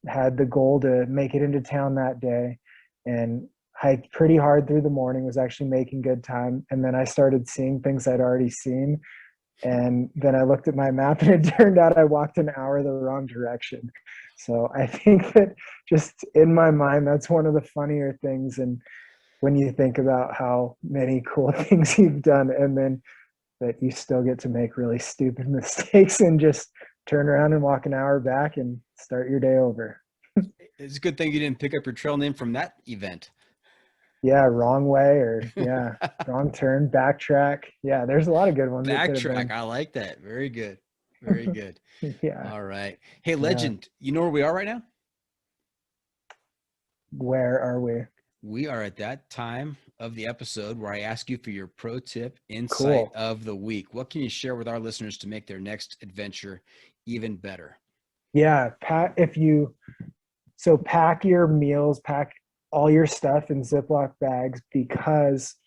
had the goal to make it into town that day, and hiked pretty hard through the morning, was actually making good time. And then I started seeing things I'd already seen. And then I looked at my map, and it turned out I walked an hour the wrong direction. So I think that just in my mind, that's one of the funnier things. And when you think about how many cool things you've done, and then that you still get to make really stupid mistakes and just turn around and walk an hour back and start your day over. It's a good thing you didn't pick up your trail name from that event. Yeah, wrong way, or wrong turn, backtrack. Yeah, there's a lot of good ones. Backtrack. I like that. Very good. Very good. Yeah. All right. Hey, Legend, you know where we are right now? Where are we? We are at that time of the episode where I ask you for your pro tip insight of the week. What can you share with our listeners to make their next adventure even better? Yeah, pack your meals, pack all your stuff in Ziploc bags, because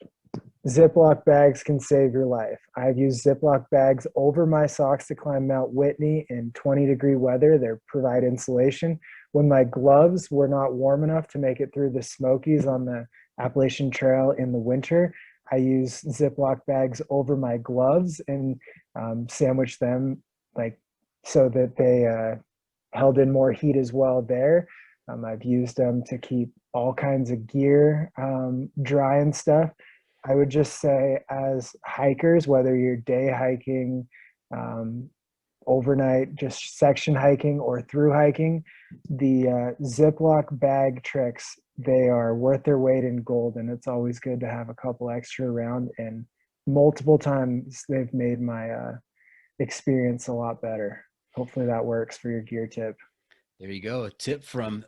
Ziploc bags can save your life. I've used Ziploc bags over my socks to climb Mount Whitney in 20-degree weather. They provide insulation. When my gloves were not warm enough to make it through the Smokies on the Appalachian Trail in the winter, I use Ziploc bags over my gloves and sandwich them so that they held in more heat as well there. I've used them to keep all kinds of gear dry and stuff. I would just say, as hikers, whether you're day hiking, overnight, just section hiking, or through hiking, the Ziploc bag tricks, they are worth their weight in gold, and it's always good to have a couple extra around. And multiple times they've made my experience a lot better. Hopefully that works for your gear tip. There you go. A tip from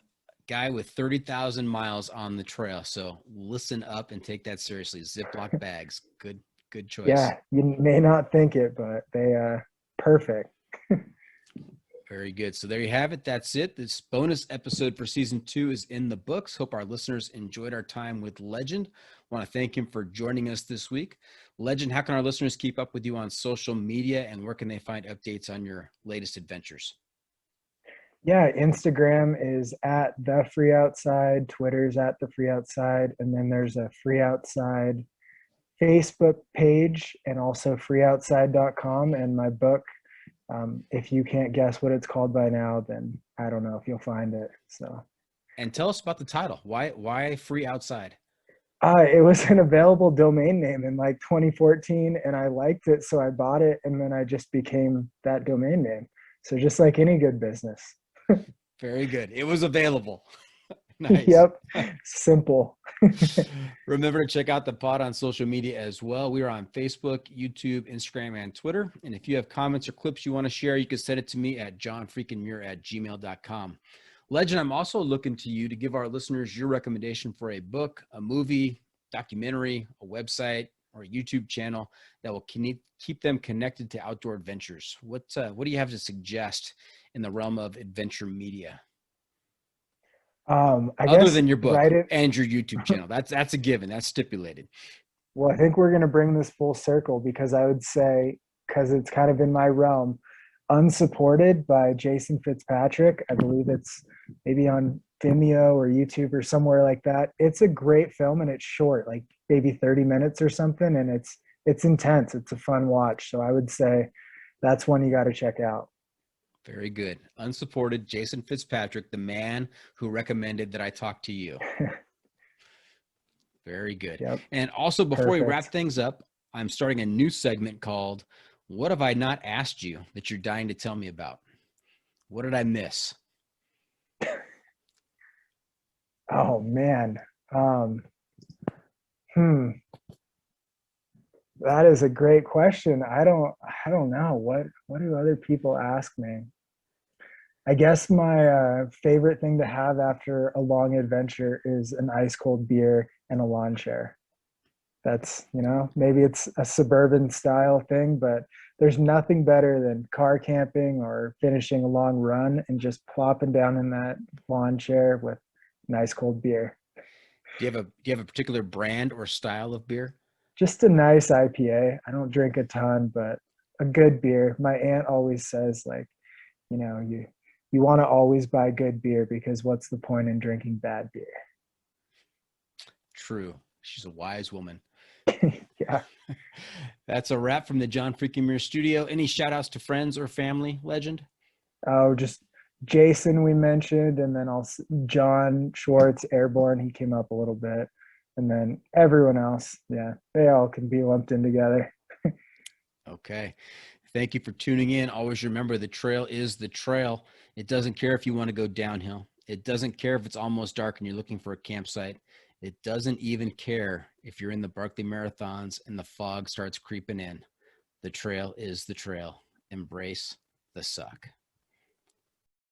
guy with 30,000 miles on the trail. So listen up and take that seriously. Ziploc bags. Good choice. Yeah, you may not think it, but they perfect. Very good. So there you have it. That's it. This bonus episode for season 2 is in the books. Hope our listeners enjoyed our time with Legend. I want to thank him for joining us this week. Legend, how can our listeners keep up with you on social media, and where can they find updates on your latest adventures? Yeah, Instagram is at the Free Outside, Twitter's at the Free Outside, and then there's a Free Outside Facebook page, and also freeoutside.com, and my book. If you can't guess what it's called by now, then I don't know if you'll find it. So, and tell us about the title. Why Free Outside? It was an available domain name in 2014, and I liked it, so I bought it, and then I just became that domain name. So just like any good business. Very good. It was available. Nice. Yep. Simple. Remember to check out the pod on social media as well. We are on Facebook, YouTube, Instagram, and Twitter. And if you have comments or clips you want to share, you can send it to me at johnfreakinmuir@gmail.com. Legend, I'm also looking to you to give our listeners your recommendation for a book, a movie, documentary, a website, or a YouTube channel that will keep them connected to outdoor adventures. What do you have to suggest in the realm of adventure media? I Other guess than your book right it. and your YouTube channel. That's a given. That's stipulated. Well, I think we're going to bring this full circle because I would say, because it's kind of in my realm, Unsupported by Jason Fitzpatrick. I believe it's maybe on Vimeo or YouTube or somewhere like that. It's a great film and it's short, like maybe 30 minutes or something. And it's intense. It's a fun watch. So I would say that's one you got to check out. Very good. Unsupported, Jason Fitzpatrick, the man who recommended that I talk to you. Very good. Yep. And also, before we wrap Perfect. things up, I'm starting a new segment called What Have I Not Asked You That You're Dying to Tell Me About? What did I miss? Oh man. Um, hmm. That is a great question. I don't know. What do other people ask me? I guess my favorite thing to have after a long adventure is an ice cold beer and a lawn chair. That's, maybe it's a suburban style thing, but there's nothing better than car camping or finishing a long run and just plopping down in that lawn chair with an ice cold beer. Do you have a particular brand or style of beer? Just a nice IPA. I don't drink a ton, but a good beer. My aunt always says, like, you want to always buy good beer because what's the point in drinking bad beer? True. She's a wise woman. Yeah. That's a wrap from the John Freaking Muir studio. Any shout outs to friends or family, Legend? Oh, just Jason we mentioned, and then also John Schwartz, Airborne. He came up a little bit, and then everyone else. Yeah, they all can be lumped in together. Okay. Thank you for tuning in. Always remember the trail is the trail. It doesn't care if you want to go downhill. It doesn't care if it's almost dark and you're looking for a campsite. It doesn't even care if you're in the Barkley Marathons and the fog starts creeping in. The trail is the trail. Embrace the suck.